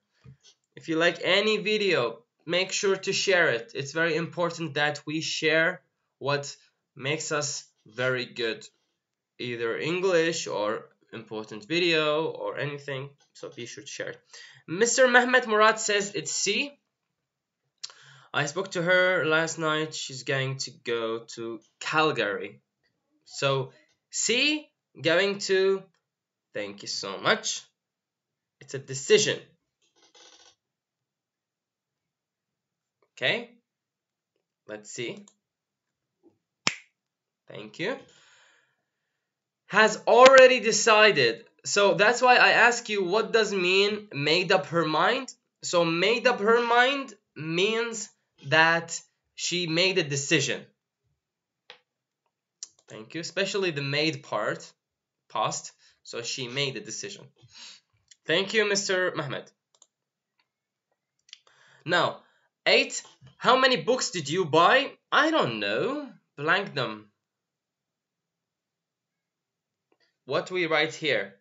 If you like any video, make sure to share it. It's very important that we share what makes us very good, either English or important video or anything. So be sure to share it. Mr. Mehmet Murad says it's C. I spoke to her last night. She's going to go to Calgary. So C, going to, thank you so much. It's a decision. Okay, let's see. Thank you. Has already decided. So that's why I ask you, what does mean made up her mind? So made up her mind means that she made a decision. Thank you. Especially the made part, past. So she made a decision. Thank you, Mr. Mehmet. Now, 8. How many books did you buy? I don't know. Blank them. What we write here?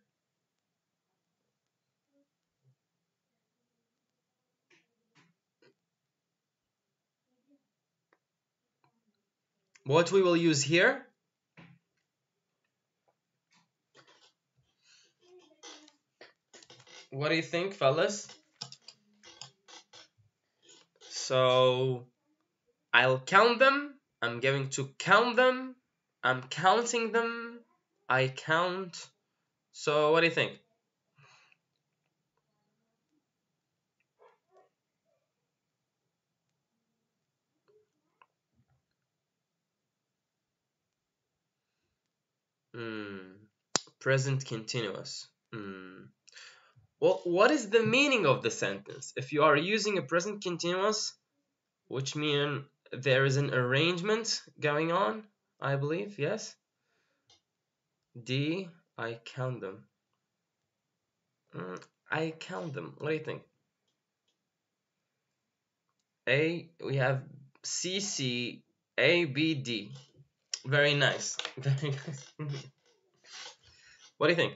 What we will use here? What do you think, fellas? So, I'll count them. I'm going to count them. I'm counting them. I count. So, what do you think? Present continuous. Well, what is the meaning of the sentence? If you are using a present continuous, which means there is an arrangement going on, I believe, yes? D, I count them. I count them. What do you think? A, we have C, C, A, B, D. Very nice. Very nice. What do you think?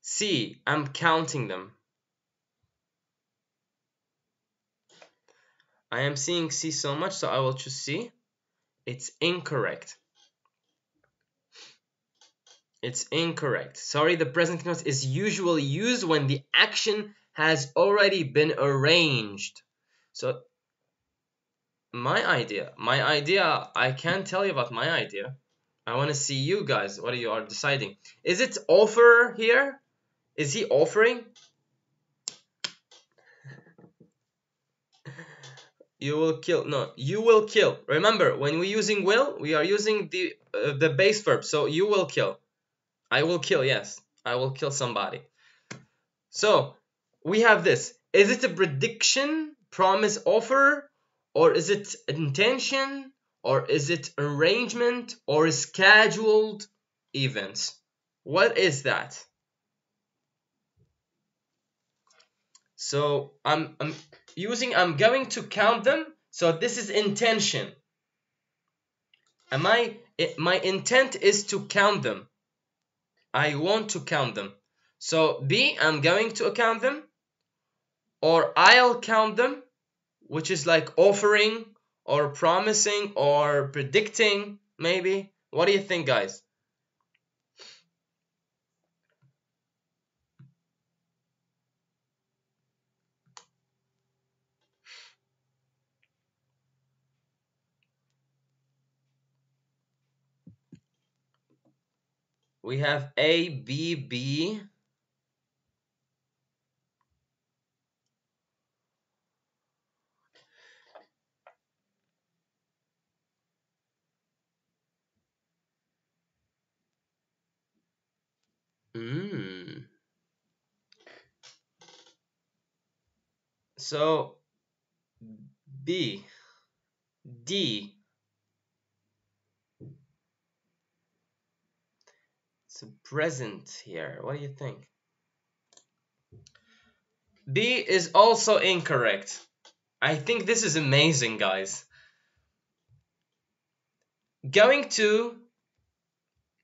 C, I'm counting them. I am seeing C so much, so I will choose C. It's incorrect. It's incorrect. Sorry, the present continuous is usually used when the action has already been arranged. So, my idea, I can't tell you about my idea. I want to see you guys, what you are deciding. Is it offer here? Is he offering? You will kill. No, you will kill. Remember, when we're using will, we are using the base verb. So you will kill. I will kill, yes. I will kill somebody. So we have this. Is it a prediction, promise, offer? Or is it intention? Or is it arrangement? Or scheduled events? What is that? So I'm going to count them. So this is intention. My intent is to count them. I want to count them. So B, I'm going to count them. Or I'll count them, which is like offering or promising or predicting, maybe. What do you think, guys? We have A, B, B. So B, D. It's a present here. What do you think? B is also incorrect. I think this is amazing, guys. Going to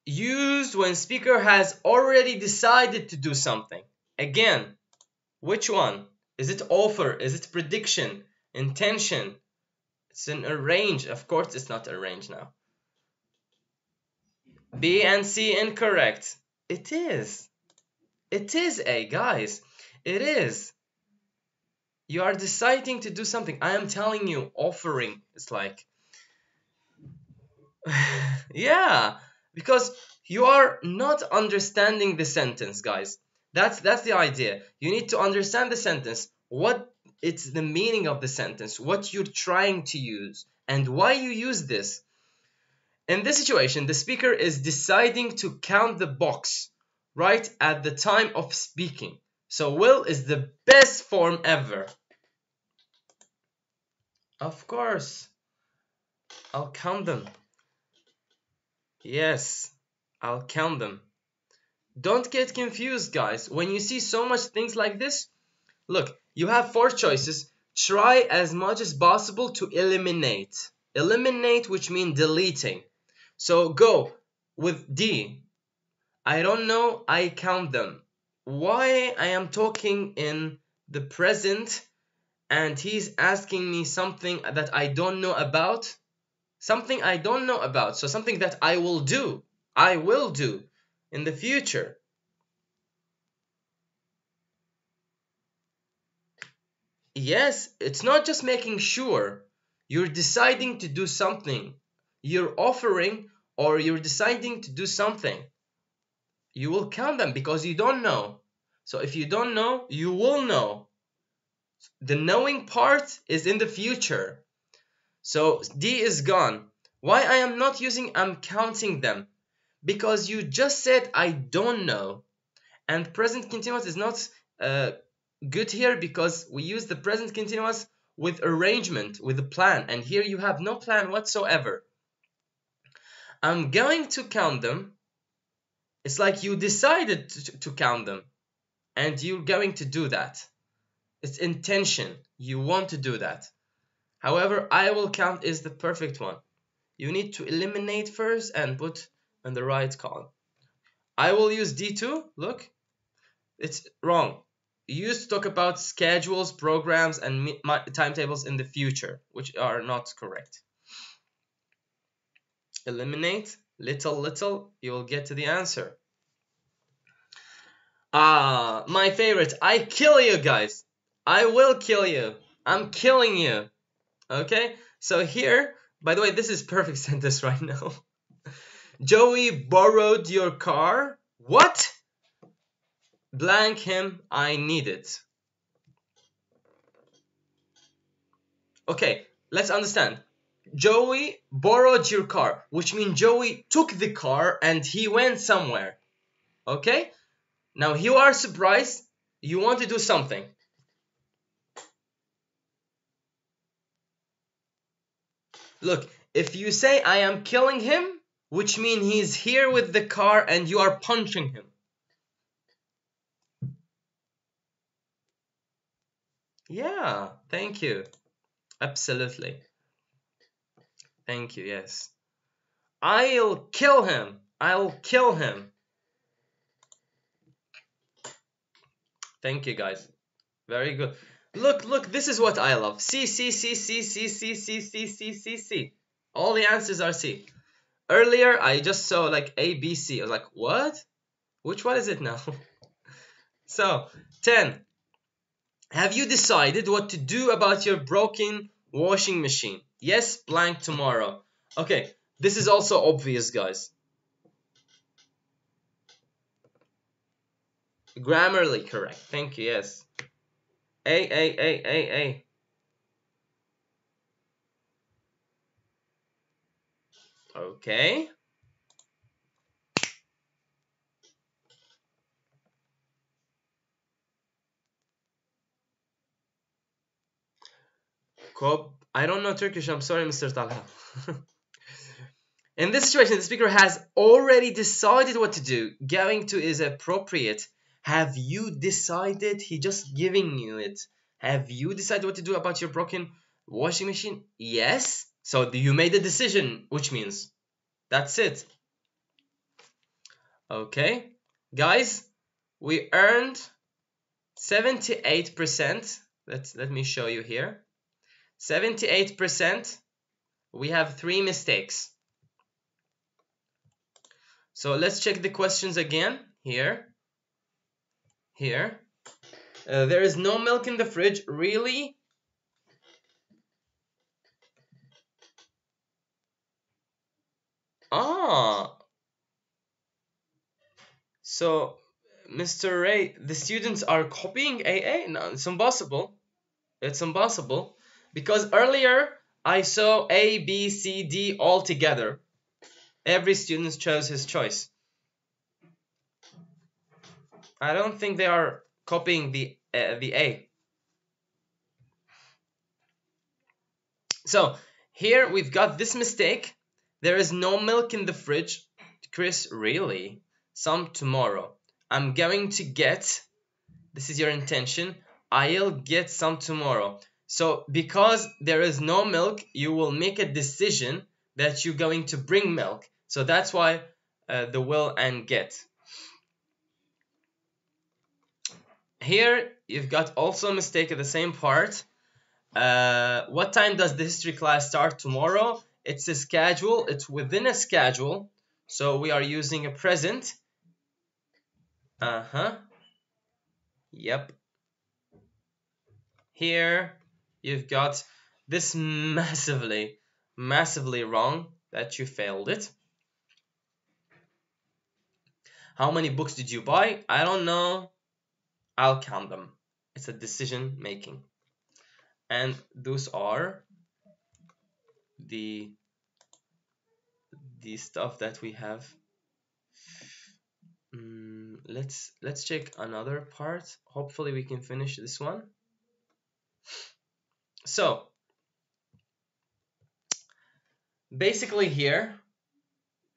used when speaker has already decided to do something. Again, which one? Is it offer? Is it prediction? Intention? It's an arrange. Of course it's not arrange now. B and C incorrect. It is. It is A, guys. It is. You are deciding to do something. I am telling you, offering. It's like, yeah, because you are not understanding the sentence, guys. That's the idea. You need to understand the sentence. What it's the meaning of the sentence, what you're trying to use, and why you use this. In this situation, the speaker is deciding to count the box right at the time of speaking. So will is the best form ever. Of course. I'll count them. Yes, I'll count them. Don't get confused, guys. When you see so much things like this, look, you have 4 choices. Try as much as possible to eliminate. Eliminate, which means deleting. So go with D. I don't know, I count them. Why I am talking in the present and he's asking me something that I don't know about? Something I don't know about. So something that I will do. I will do in the future. Yes, it's not just making sure. You're deciding to do something. You're offering or you're deciding to do something. You will count them because you don't know. So if you don't know, you will know. The knowing part is in the future. So D is gone. Why I am not using I'm counting them? Because you just said I don't know. And present continuous is not good here because we use the present continuous with arrangement, with a plan. And here you have no plan whatsoever. I'm going to count them. It's like you decided to count them. And you're going to do that. It's intention. You want to do that. However, I will count is the perfect one. You need to eliminate first and put in the right column. I will use D2. Look, it's wrong. You used to talk about schedules, programs, and timetables in the future, which are not correct. Eliminate, little, you will get to the answer. Ah, my favorite. I kill you guys. I will kill you. I'm killing you. Okay? So here, by the way, this is perfect sentence right now. Joey borrowed your car. What? Blank him, I need it. Okay, let's understand. Joey borrowed your car, which means Joey took the car and he went somewhere. Okay? Now you are surprised. You want to do something. Look, if you say I am killing him, which means he's here with the car and you are punching him. Yeah, thank you. Absolutely. Thank you, yes. I'll kill him. I'll kill him. Thank you, guys. Very good. Look, this is what I love. C. All the answers are C. Earlier, I just saw like A, B, C. I was like, what? Which one is it now? So, 10. Have you decided what to do about your broken washing machine? Yes, blank tomorrow. Okay, this is also obvious, guys. Grammarly correct. Thank you, yes. A. Okay. I don't know Turkish. I'm sorry, Mr. Talha. In this situation, the speaker has already decided what to do. Going to is appropriate. Have you decided? He just giving you it. Have you decided what to do about your broken washing machine? Yes. So you made a decision, which means that's it. Okay. Guys, we earned 78%. Let me show you here. 78%. We have 3 mistakes. So let's check the questions again. Here. There is no milk in the fridge. Really? Ah. So, Mr. Ray, the students are copying AA? No, it's impossible. It's impossible. Because earlier, I saw A, B, C, D all together. Every student chose his choice. I don't think they are copying the A. So, here we've got this mistake. There is no milk in the fridge. Chris, really? Some tomorrow. I'm going to get, this is your intention, I'll get some tomorrow. So, because there is no milk, you will make a decision that you're going to bring milk. So, that's why the will and get. Here, you've got also a mistake at the same part. What time does the history class start tomorrow? It's a schedule. It's within a schedule. So we are using a present. Yep. Here, you've got this massively wrong that you failed it. How many books did you buy? I don't know. I'll count them. It's a decision making. And those are the stuff that we have let's check another part. Hopefully we can finish this one. So basically here,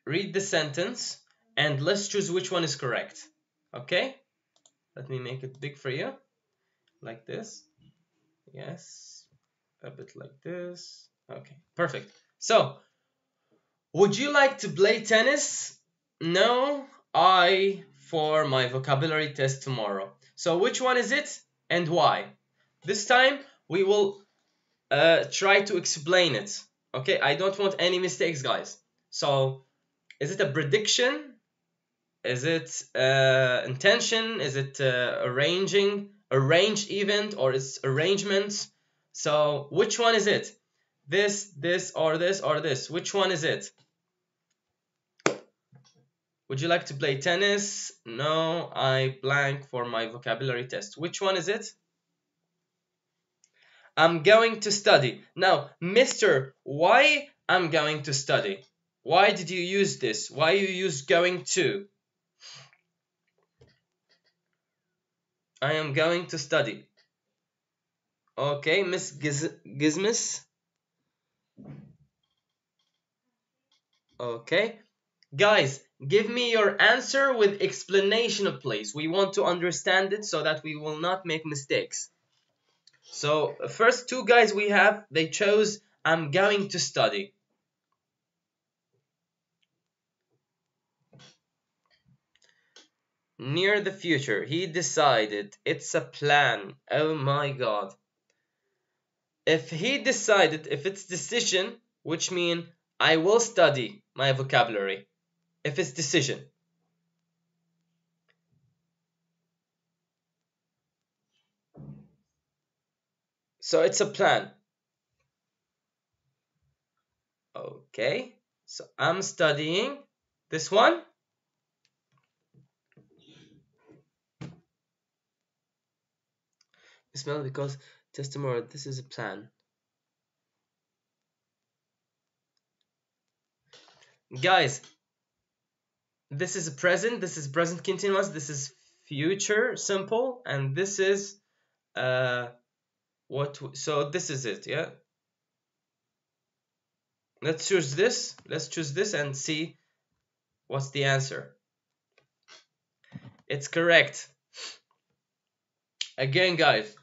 read the sentence and let's choose which one is correct. Okay, let me make it big for you, like this. Yes, a bit like this. Okay, perfect. So, would you like to play tennis? No, I for my vocabulary test tomorrow. So which one is it and why? This time we will try to explain it. Okay, I don't want any mistakes, guys. So, is it a prediction? Is it intention? Is it arranged event, or is arrangements? So which one is it? This, or this, or this? Which one is it? Would you like to play tennis? No, I blank for my vocabulary test. Which one is it? I'm going to study. Now, Mr. Why I'm going to study? Why did you use this? Why you use going to? I am going to study. Okay, Miss Gizmis. Okay. Guys, give me your answer with explanation, please. We want to understand it so that we will not make mistakes. So, first two guys we have, they chose I'm going to study. Near the future, he decided. It's a plan. Oh my god. If he decided, if it's decision, which means I will study my vocabulary. If it's decision. So it's a plan. Okay. So I'm studying this one. Smell because test tomorrow. This is a plan. Guys, this is a present. This is present continuous. This is future simple, and this is so this is it. Yeah. Let's choose this. Let's choose this and see what's the answer. It's correct. Again, guys,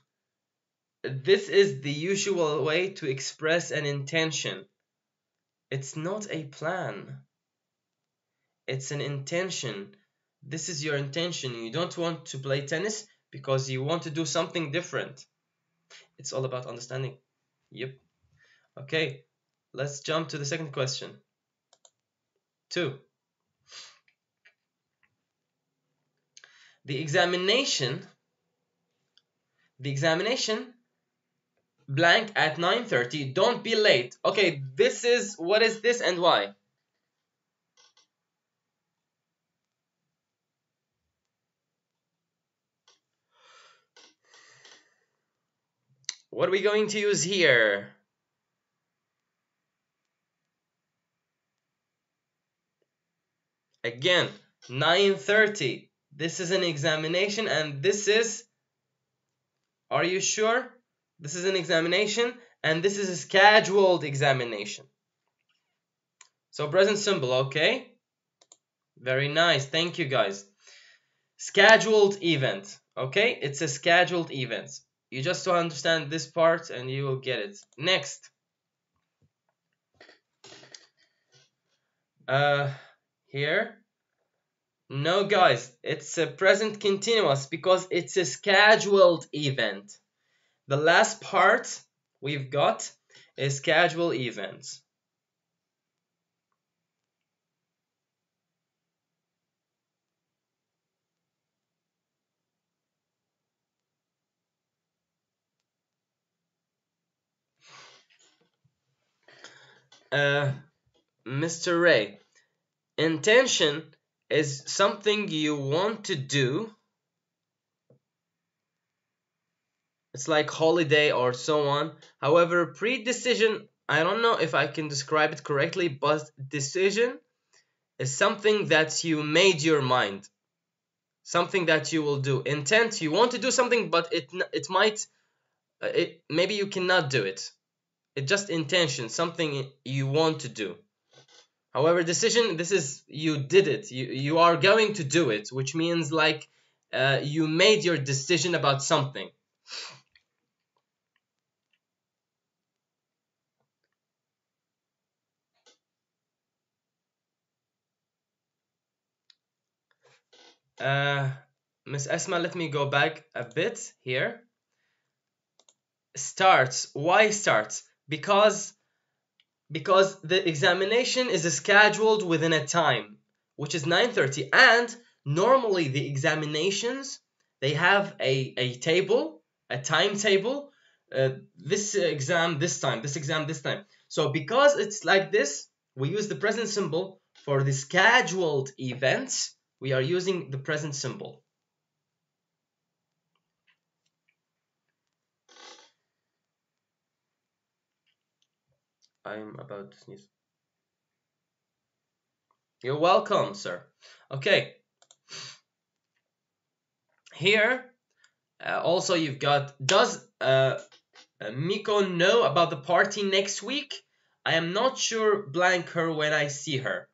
this is the usual way to express an intention. It's not a plan. It's an intention. This is your intention. You don't want to play tennis because you want to do something different. It's all about understanding. Yep. Okay, let's jump to the second question. 2. The examination blank at 9:30. Don't be late. Okay, this is, what is this and why? What are we going to use here? Again, 9:30. This is an examination and this is, are you sure? This is an examination and this is a scheduled examination. So present simple, okay? Very nice, thank you guys. Scheduled event, okay? It's a scheduled event. You just don't understand this part and you will get it. Next. Here. No guys, it's a present continuous because it's a scheduled event. The last part we've got is scheduled events. Mr. Ray, intention is something you want to do. It's like holiday or so on. However, pre-decision, I don't know if I can describe it correctly, but decision is something that you made your mind. something that you will do. Intent, you want to do something, but it might, maybe you cannot do it. It's just intention, something you want to do. However, decision, this is you did it. You are going to do it, which means like you made your decision about something. Miss Esma, let me go back a bit here. Starts. Why starts? Because the examination is scheduled within a time, which is 9:30, and normally the examinations, they have a table, a timetable. This exam this time, this exam this time. So because it's like this, we use the present symbol. For the scheduled events, we are using the present symbol. I'm about to sneeze. You're welcome, sir. Okay. Here, also you've got, does Miko know about the party next week? I am not sure, blank her when I see her.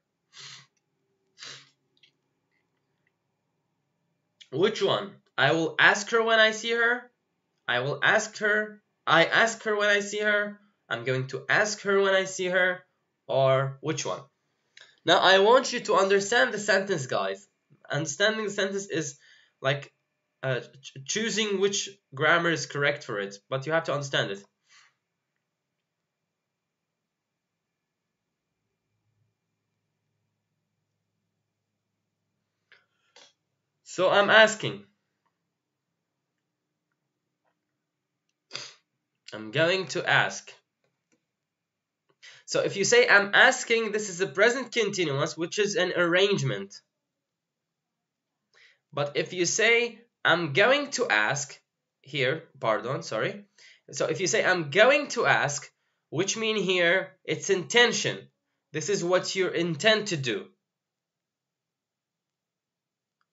Which one? I will ask her when I see her. I will ask her. I ask her when I see her. I'm going to ask her when I see her. Or which one? Now I want you to understand the sentence, guys. Understanding the sentence is like choosing which grammar is correct for it, but you have to understand it. So I'm asking. I'm going to ask. So if you say I'm asking, this is a present continuous, which is an arrangement. But if you say I'm going to ask, here, pardon, sorry. So if you say I'm going to ask, which mean here it's intention. This is what you intend to do.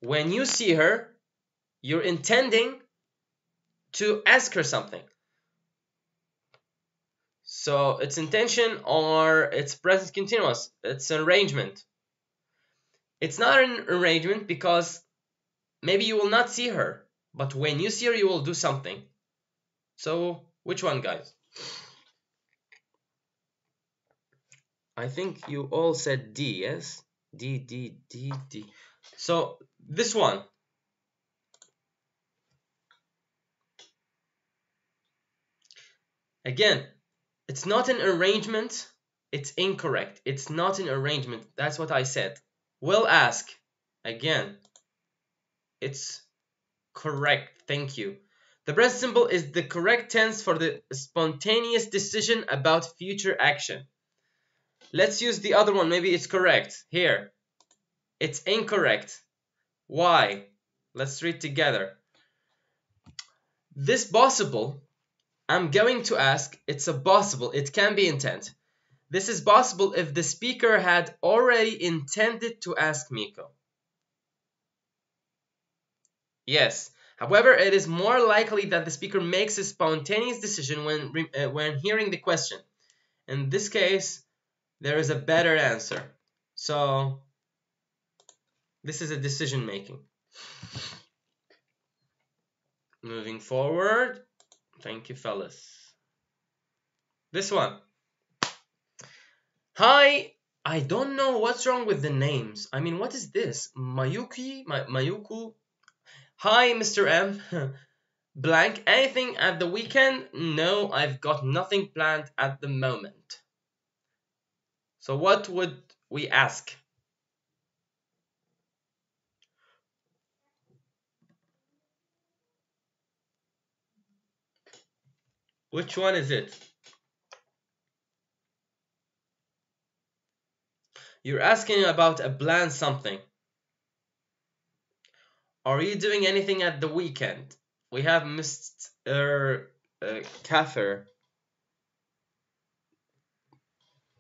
When you see her, you're intending to ask her something. So it's intention or it's present continuous. It's an arrangement. It's not an arrangement because maybe you will not see her, but when you see her, you will do something. So which one, guys? I think you all said D, yes? D, D, D, D. So this one. Again, it's not an arrangement. It's incorrect. It's not an arrangement. That's what I said. Will ask. Again, it's correct. Thank you. The present simple is the correct tense for the spontaneous decision about future action. Let's use the other one. Maybe it's correct. Here. It's incorrect. Why? Let's read together. This possible, I'm going to ask, it's a possible. It can be intent. This is possible if the speaker had already intended to ask Miko. Yes. However, it is more likely that the speaker makes a spontaneous decision when hearing the question. In this case, there is a better answer. So, this is a decision making. Moving forward. Thank you, fellas. This one. Hi. I don't know what's wrong with the names. I mean, what is this? Mayuku? Hi, Mr. M. Blank. Anything at the weekend? No, I've got nothing planned at the moment. So what would we ask? Which one is it? You're asking about a planned something. Are you doing anything at the weekend? We have Mr. Kaffer.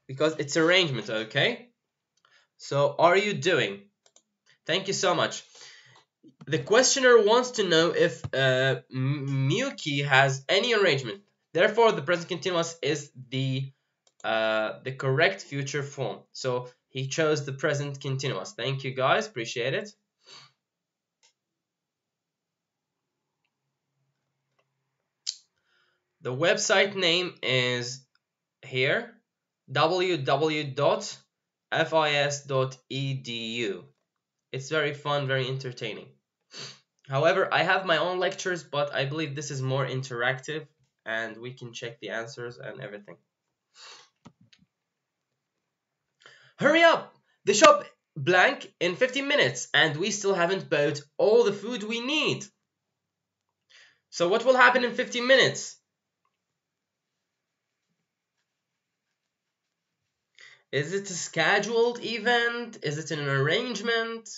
Because it's arrangement, okay? So, are you doing? Thank you so much. The questioner wants to know if Miyuki has any arrangement. Therefore, the present continuous is the correct future form. So he chose the present continuous. Thank you, guys. Appreciate it. The website name is here, www.fis.edu. It's very fun, very entertaining. However, I have my own lectures, but I believe this is more interactive and we can check the answers and everything. Hurry up! The shop blank in 15 minutes and we still haven't bought all the food we need. So what will happen in 15 minutes? Is it a scheduled event? Is it an arrangement?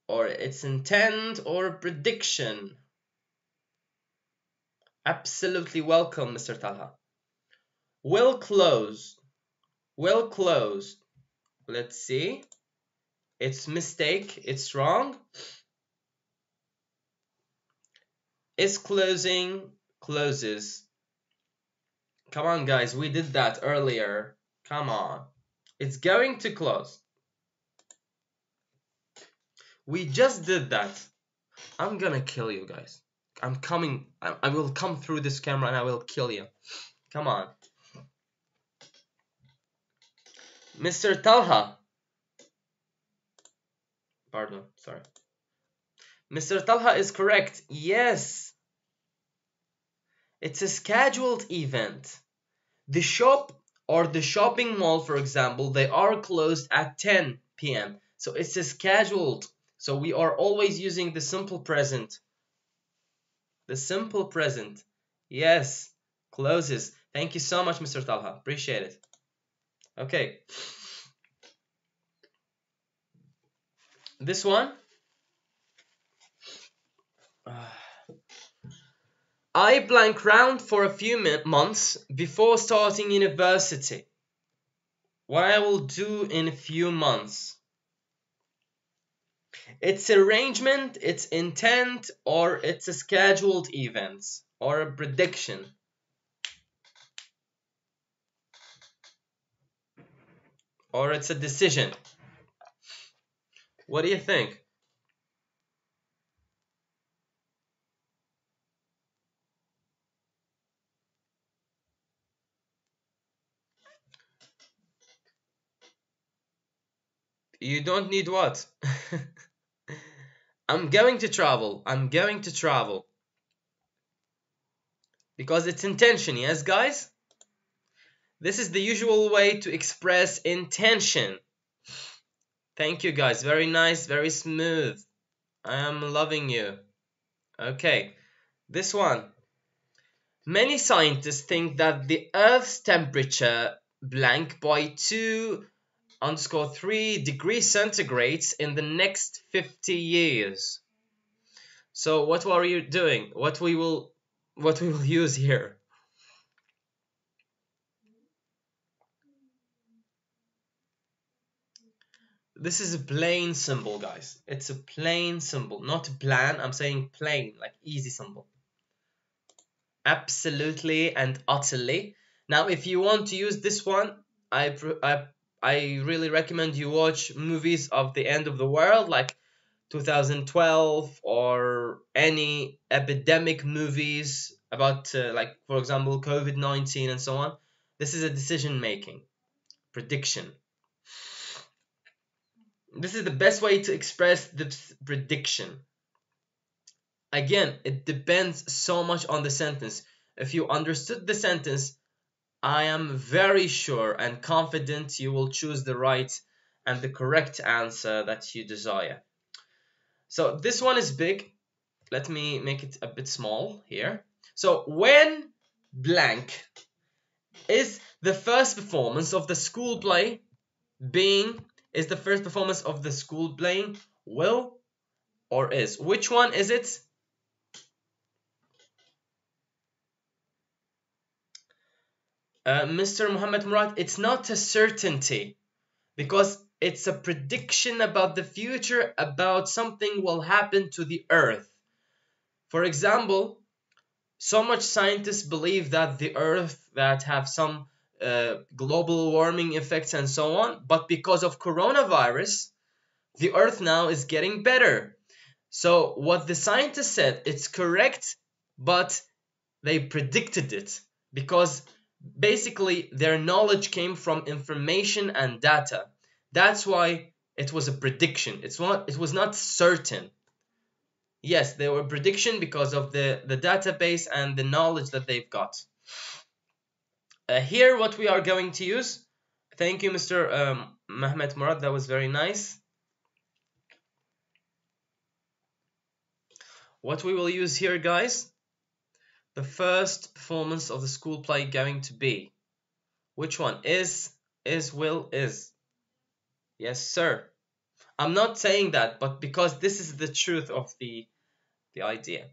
Or it's intent or a prediction? Absolutely welcome, Mr. Talha. Will close. Will close. Let's see. It's mistake. It's wrong. Is closing. Closes. Come on, guys. We did that earlier. Come on. It's going to close. We just did that. I'm gonna kill you guys. I'm coming. I will come through this camera and I will kill you. Come on. Mr. Talha. Pardon, sorry. Mr. Talha is correct. Yes. It's a scheduled event. The shop or the shopping mall, for example, they are closed at 10 p.m. So it's a scheduled. So we are always using the simple present. The simple present. Yes. Closes. Thank you so much, Mr. Talha. Appreciate it. Okay. This one. I blank round for a few months before starting university. What I will do in a few months. It's arrangement, it's intent, or it's a scheduled event, or a prediction. Or it's a decision. What do you think? You don't need what? I'm going to travel. I'm going to travel. Because it's intention, yes, guys? This is the usual way to express intention. Thank you, guys. Very nice, very smooth. I am loving you. Okay, this one. Many scientists think that the Earth's temperature blank by 2_3 degrees centigrade in the next 50 years. So what are you doing? What we will use here? This is a plain symbol, guys. It's a plain symbol, not plan. I'm saying plain, like easy symbol. Absolutely and utterly. Now, if you want to use this one, I really recommend you watch movies of the end of the world, like 2012, or any epidemic movies about, like, for example, COVID-19 and so on. This is a decision making, prediction. This is the best way to express the prediction. Again, it depends so much on the sentence. If you understood the sentence, I am very sure and confident you will choose the right and the correct answer that you desire. So this one is big. Let me make it a bit small here. So when blank is the first performance of the school play is the first performance of the school playing will or is? Which one is it? Mr. Muhammad Murad, it's not a certainty because it's a prediction about the future, about something will happen to the Earth. For example, so much scientists believe that the Earth that have some global warming effects and so on, but because of coronavirus, the Earth now is getting better. So what the scientists said, it's correct, but they predicted it because basically their knowledge came from information and data. That's why it was a prediction. It was not certain. Yes, they were prediction because of the database and the knowledge that they've got. Here what we are going to use. Thank you, Mr. Mehmet Murad. That was very nice. What we will use here, guys, the first performance of the school play going to be. Which one? Is, will, is. Yes, sir. I'm not saying that, but because this is the truth of the idea.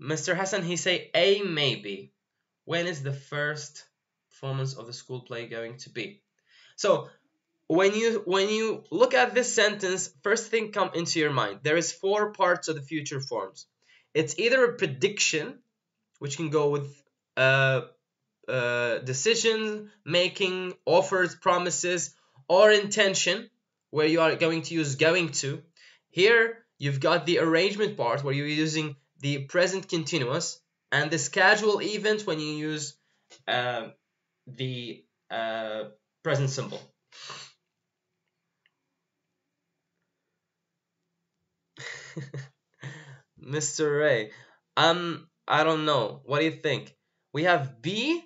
Mr. Hassan, he say A maybe. When is the first performance of the school play going to be? So when you look at this sentence, first thing come into your mind. There is 4 parts of the future forms. It's either a prediction, which can go with decision making, offers, promises, or intention, where you are going to use going to. Here you've got the arrangement part where you're using the present continuous, and the schedule event when you use the present simple. Mr. Ray, I don't know. What do you think? We have B.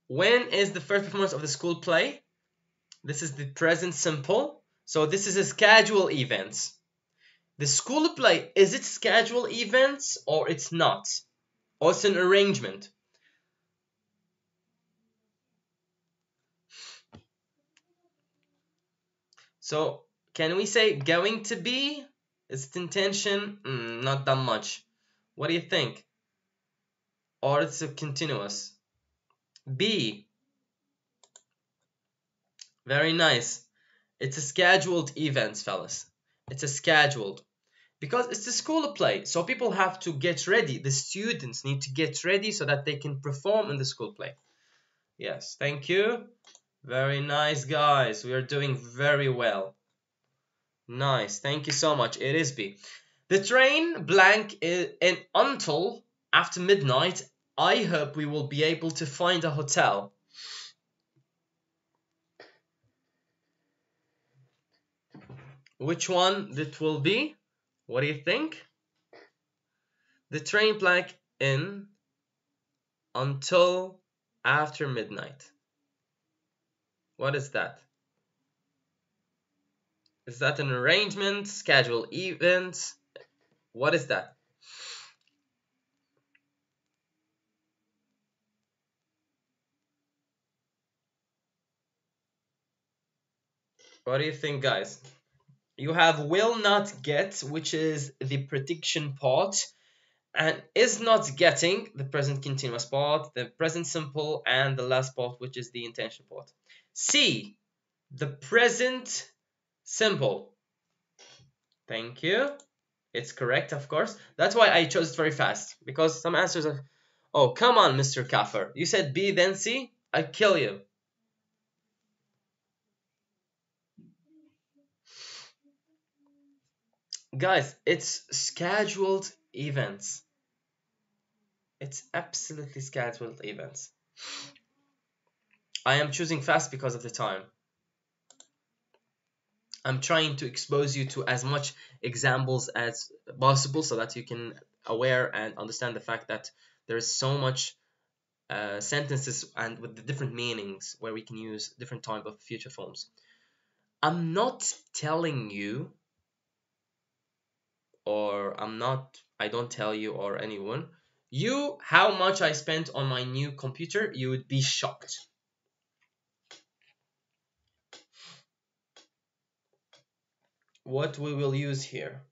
When is the first performance of the school play? This is the present simple. So this is a schedule event. The school play, is it schedule events or it's not? Or it's an arrangement? So can we say going to be? Is it intention? Not that much. What do you think? Or it's a continuous? B. Very nice. It's a scheduled event, fellas. It's a scheduled. Because it's a school play, so people have to get ready. The students need to get ready so that they can perform in the school play. Yes, thank you. Very nice, guys. We are doing very well. Nice, thank you so much. It is B. The train blank in until after midnight. I hope we will be able to find a hotel. Which one that will be? What do you think? The train blank in until after midnight. What is that? Is that an arrangement, schedule event? What is that? What do you think, guys? You have will not get, which is the prediction part, and is not getting, the present continuous part, the present simple, and the last part, which is the intention part. C, the present simple. Thank you. It's correct, of course. That's why I chose it very fast, because some answers are... Oh, come on, Mr. Kaffer. You said B, then C? I'd kill you. Guys, it's scheduled events. It's absolutely scheduled events. I am choosing fast because of the time. I'm trying to expose you to as much examples as possible so that you can aware and understand the fact that there is so much sentences and with the different meanings where we can use different type of future forms. I'm not telling you, or I don't tell you or anyone, how much I spent on my new computer. You would be shocked. What we will use here.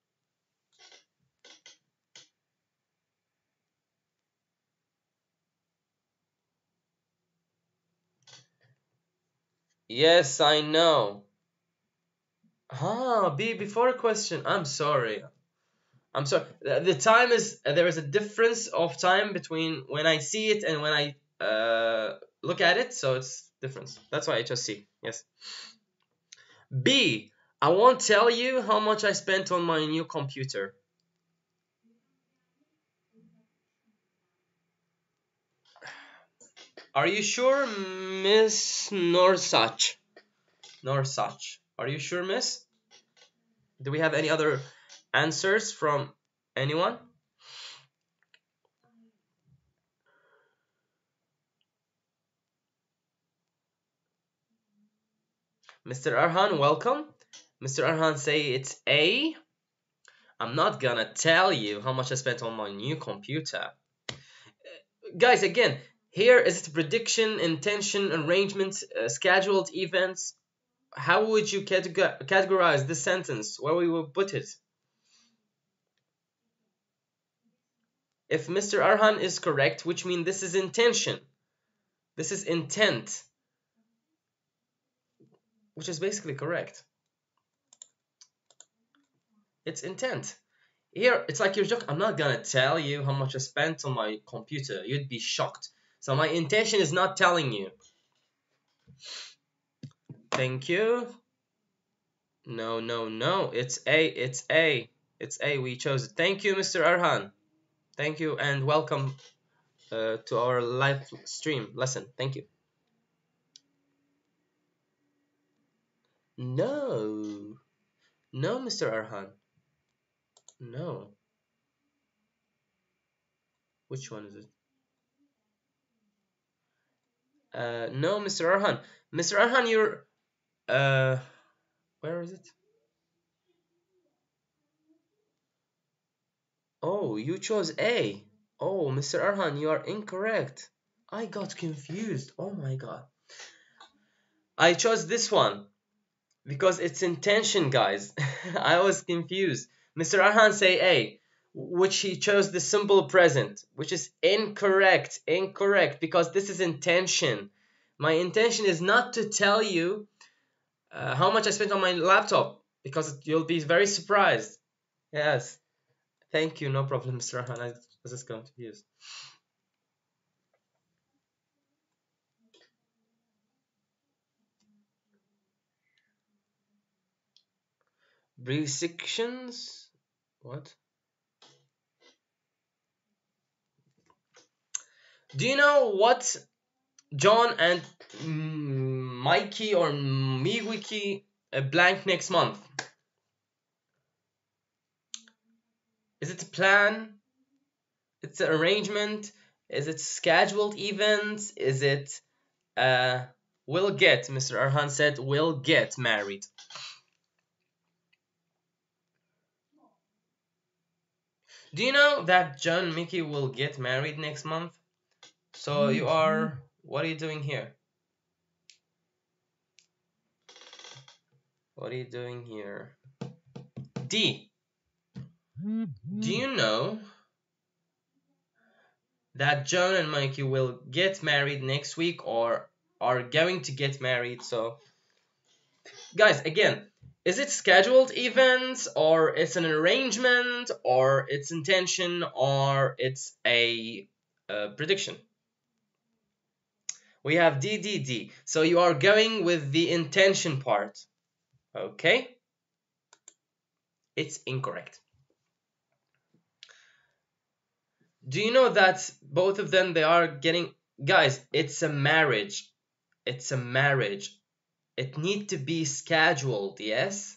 Yes, I know. B before a question. I'm sorry. The time is there is a difference of time between when I see it and when I look at it, so it's difference. That's why I chose C. Yes. B. I won't tell you how much I spent on my new computer. Are you sure, Miss Norsach? Norsach. Are you sure, Miss? Do we have any other answers from anyone? Mr. Arhan, welcome. Mr. Arhan say it's A. I'm not gonna tell you how much I spent on my new computer. Guys, again, here is it prediction, intention, arrangement, scheduled events. How would you categorize this sentence? Where we will put it? If Mr. Arhan is correct, which means this is intention. This is intent, which is basically correct. It's intent. Here, it's like you're joking. I'm not gonna tell you how much I spent on my computer. You'd be shocked. So my intention is not telling you. Thank you. No, no, no. It's A. It's A. It's A. We chose it. Thank you, Mr. Arhan. Thank you and welcome to our live stream lesson. Thank you. No. No, Mr. Arhan. No. Which one is it? No, Mr. Arhan. Mr. Arhan, you're... where is it? Oh, you chose A. Oh, Mr. Arhan, you are incorrect. I got confused. Oh my god. I chose this one because it's intention, guys. I was confused. Mr. Arhan say A, which he chose the simple present, which is incorrect. Incorrect, because this is intention. My intention is not to tell you how much I spent on my laptop, because you'll be very surprised. Yes. Thank you. No problem, Mr. Arhan. I was just confused. Resections? What? Do you know what John and Mikey or Miwiki blank next month? Is it a plan? It's an arrangement? Is it scheduled events? Is it will get? Mr. Arhan said will get married. Do you know that John and Mickey will get married next month? So you are... What are you doing here? What are you doing here? D. Do you know that John and Mikey will get married next week or are going to get married? So, guys, again, is it scheduled events or it's an arrangement or it's intention or it's a prediction? We have D, D, D. So you are going with the intention part. Okay? It's incorrect. Do you know that both of them, they are getting... Guys, it's a marriage. It's a marriage. It need to be scheduled, yes?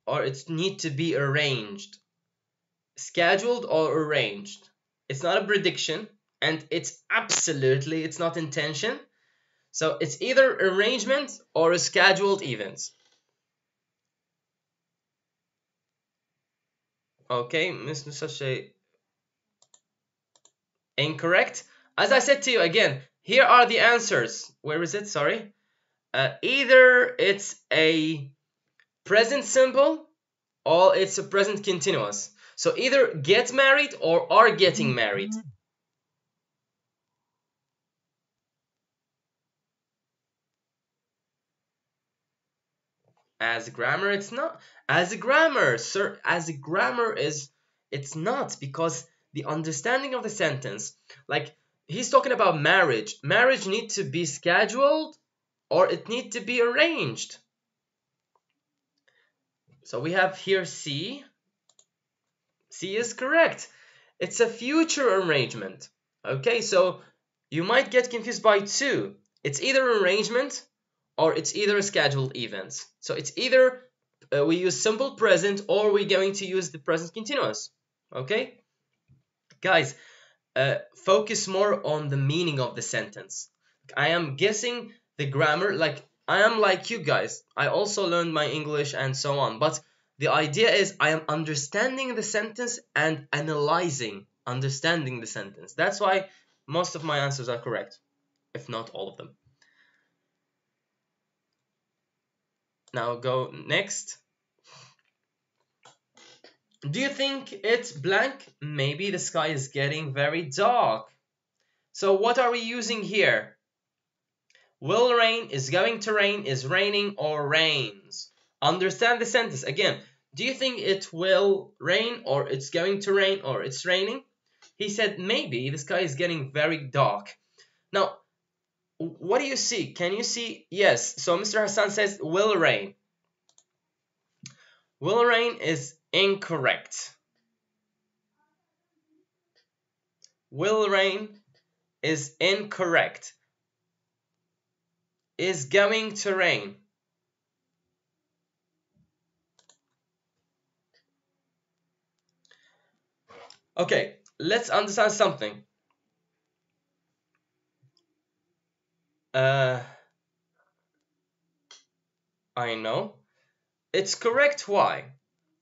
Or it need to be arranged. Scheduled or arranged. It's not a prediction. And it's not intention. So it's either arrangement or a scheduled event. Okay, Miss Nusache. Incorrect. As I said to you again, here are the answers. Where is it? Sorry. Either it's a present simple or it's a present continuous. So either get married or are getting married. As a grammar, it's not. As a grammar, sir, as a grammar it's not, because the understanding of the sentence, like he's talking about marriage. Marriage needs to be scheduled or it needs to be arranged. So we have here C. C is correct. It's a future arrangement. Okay, so you might get confused by two. It's either arrangement or it's either scheduled events. So it's either we use simple present or we're going to use the present continuous. Okay? Guys, focus more on the meaning of the sentence. I am guessing the grammar, like I am like you guys. I also learned my English and so on. But the idea is I am understanding the sentence and analyzing, understanding the sentence. That's why most of my answers are correct, if not all of them. Now go next. Do you think it's blank? Maybe the sky is getting very dark. So what are we using here? Will rain, is going to rain, is raining, or rains? Understand the sentence. Again, do you think it will rain, or it's going to rain, or it's raining? He said maybe the sky is getting very dark. Now, what do you see? Can you see? Yes. So Mr. Hassan says will rain. Will rain is incorrect. Will rain is incorrect. Is going to rain. Okay, let's understand something. I know. It's correct. Why?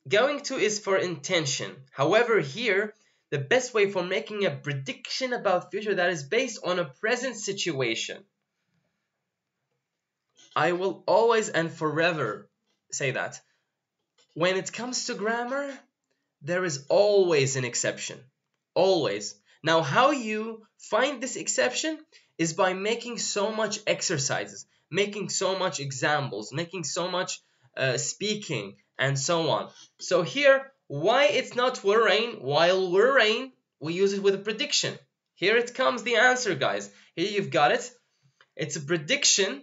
Going to is for intention. However, here, the best way for making a prediction about future that is based on a present situation. I will always and forever say that. When it comes to grammar, there is always an exception. Always. Now, how you find this exception is by making so much exercises, making so much examples, making so much speaking, and so on. So here, why it's not will rain, while will rain, we use it with a prediction. Here it comes the answer, guys. Here you've got it. It's a prediction,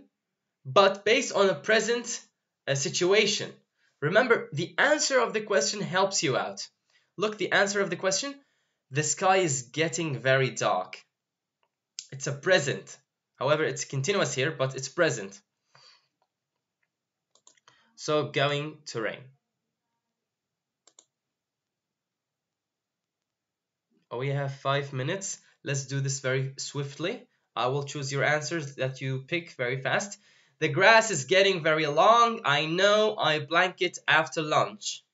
but based on a present situation. Remember, the answer of the question helps you out. Look, the answer of the question, the sky is getting very dark. It's a present. However, it's continuous here, but it's present. So, going to rain. Oh, we have 5 minutes. Let's do this very swiftly. I will choose your answers that you pick very fast. The grass is getting very long. I know, I blanket after lunch.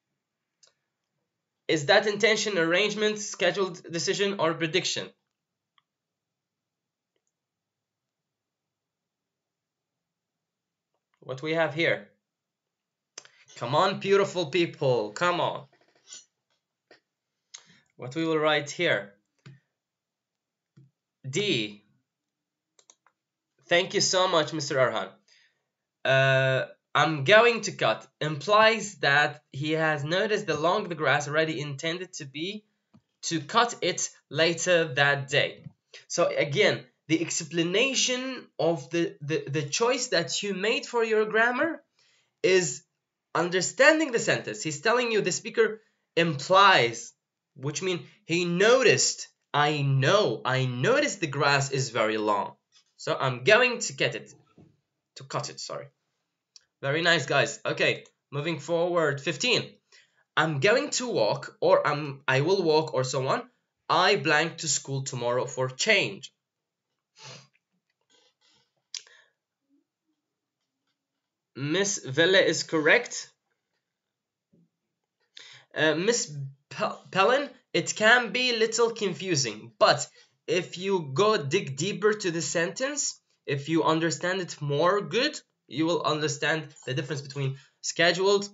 Is that intention, arrangement, scheduled decision, or prediction? What we have here? Come on, beautiful people. Come on. What we will write here? D. Thank you so much, Mr. Arhan. I'm going to cut implies that he has noticed the long the grass already intended to be to cut it later that day. So again, the explanation of the choice that you made for your grammar is understanding the sentence. He's telling you the speaker implies, which means he noticed. I noticed the grass is very long. So I'm going to cut it, sorry. Very nice, guys. Okay, moving forward. 15. I'm going to walk, or I will walk, or so on. I blank to school tomorrow for change. Miss Velle is correct. Miss Pellin, it can be a little confusing, but if you go dig deeper to the sentence, if you understand it more good, you will understand the difference between scheduled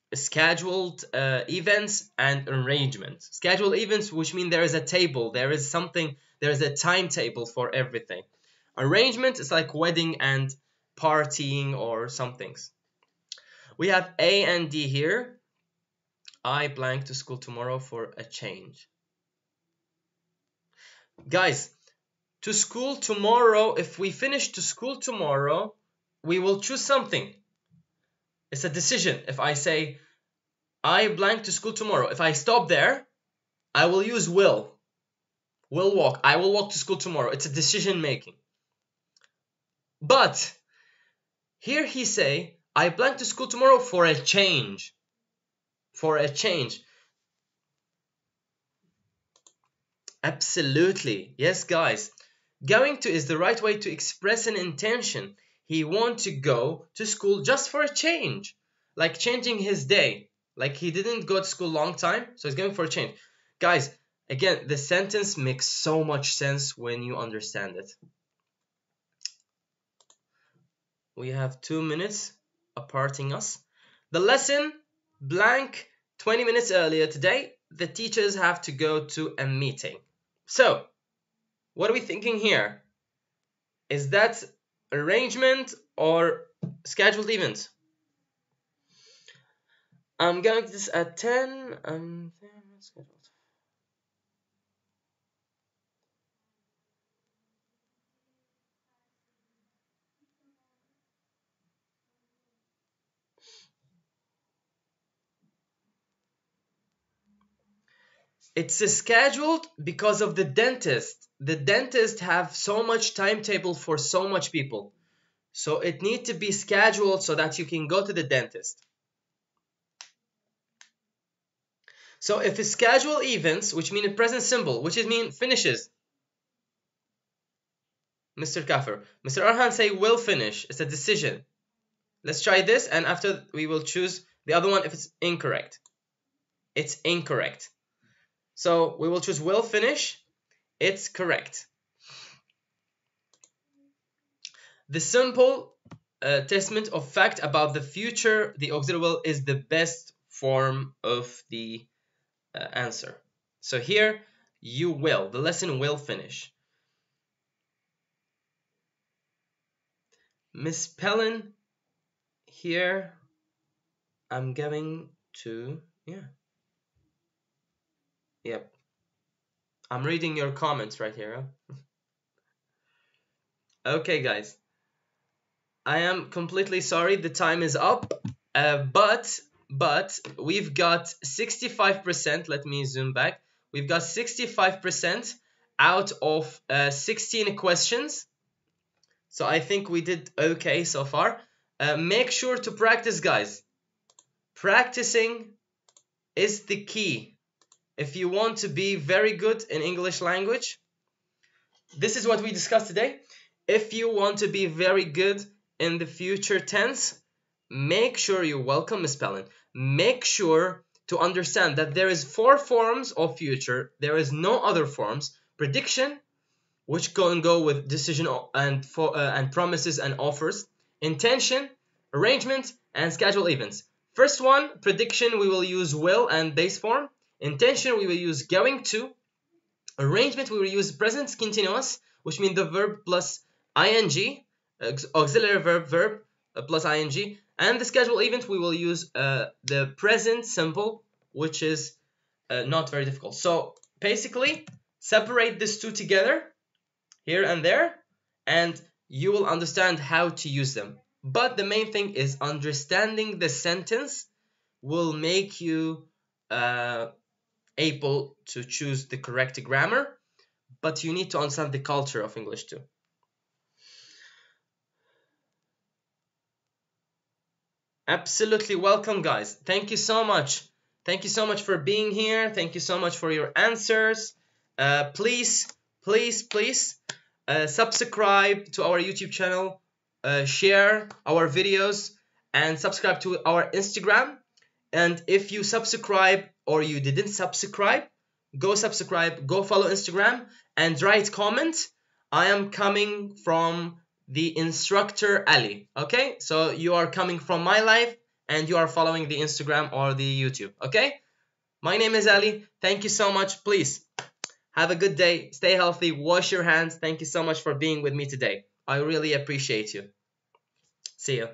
events and arrangement. Scheduled events, which mean there is a table, there is a timetable for everything. Arrangement is like wedding and partying or some things. We have A and D here. I blank to school tomorrow for a change. Guys, to school tomorrow, if we finish to school tomorrow, we will choose something. It's a decision. If I say, I blank to school tomorrow, if I stop there, I will use will. Will walk. I will walk to school tomorrow. It's a decision making. But here he say, I blank to school tomorrow for a change. For a change. Absolutely. Yes, guys. Going to is the right way to express an intention. He wants to go to school just for a change. Like changing his day. Like he didn't go to school a long time, so he's going for a change. Guys, again, the sentence makes so much sense when you understand it. We have 2 minutes aparting us. The lesson, blank, 20 minutes earlier today. The teachers have to go to a meeting. So, what are we thinking here? Is that arrangement or scheduled event? I'm going to this at 10. Scheduled. It's scheduled because of the dentist. The dentist have so much timetable for so much people. So it needs to be scheduled so that you can go to the dentist. So if it's scheduled events, which mean a present symbol, which is mean finishes. Mr. Kafir. Mr. Arhan say will finish. It's a decision. Let's try this and after we will choose the other one if it's incorrect. It's incorrect. So we will choose will finish. It's correct. The simple testament of fact about the future, the auxiliary will is the best form of the answer. So here, you will. The lesson will finish. Miss Pellin, here, I'm going to, Yep. I'm reading your comments right here. Huh? Okay, guys. I am completely sorry. The time is up. But we've got 65%. Let me zoom back. We've got 65% out of 16 questions. So I think we did okay so far. Make sure to practice, guys. Practicing is the key. If you want to be very good in English language, this is what we discussed today. If you want to be very good in the future tense, make sure you welcome Miss Pellin. Make sure to understand that there is 4 forms of future. There is no other forms. Prediction, which can go with decision and promises and offers. Intention, arrangement, and schedule events. First one, prediction, we will use will and base form. Intention, we will use going to. Arrangement, we will use present continuous, which means the verb plus ing, auxiliary verb plus ing. And the schedule event, we will use the present simple, which is not very difficult. So basically, separate these two together, here and there, and you will understand how to use them. But the main thing is understanding the sentence will make you able to choose the correct grammar, but you need to understand the culture of English too. Absolutely welcome, guys. Thank you so much. Thank you so much for being here. Thank you so much for your answers. Please subscribe to our YouTube channel, share our videos, and subscribe to our Instagram. And if you subscribe or you didn't subscribe, go subscribe, go follow Instagram, and write comment. I am coming from the instructor Ali. Okay, so you are coming from my life and you are following the Instagram or the YouTube. Okay, my name is Ali. Thank you so much. Please have a good day. Stay healthy. Wash your hands. Thank you so much for being with me today. I really appreciate you. See you.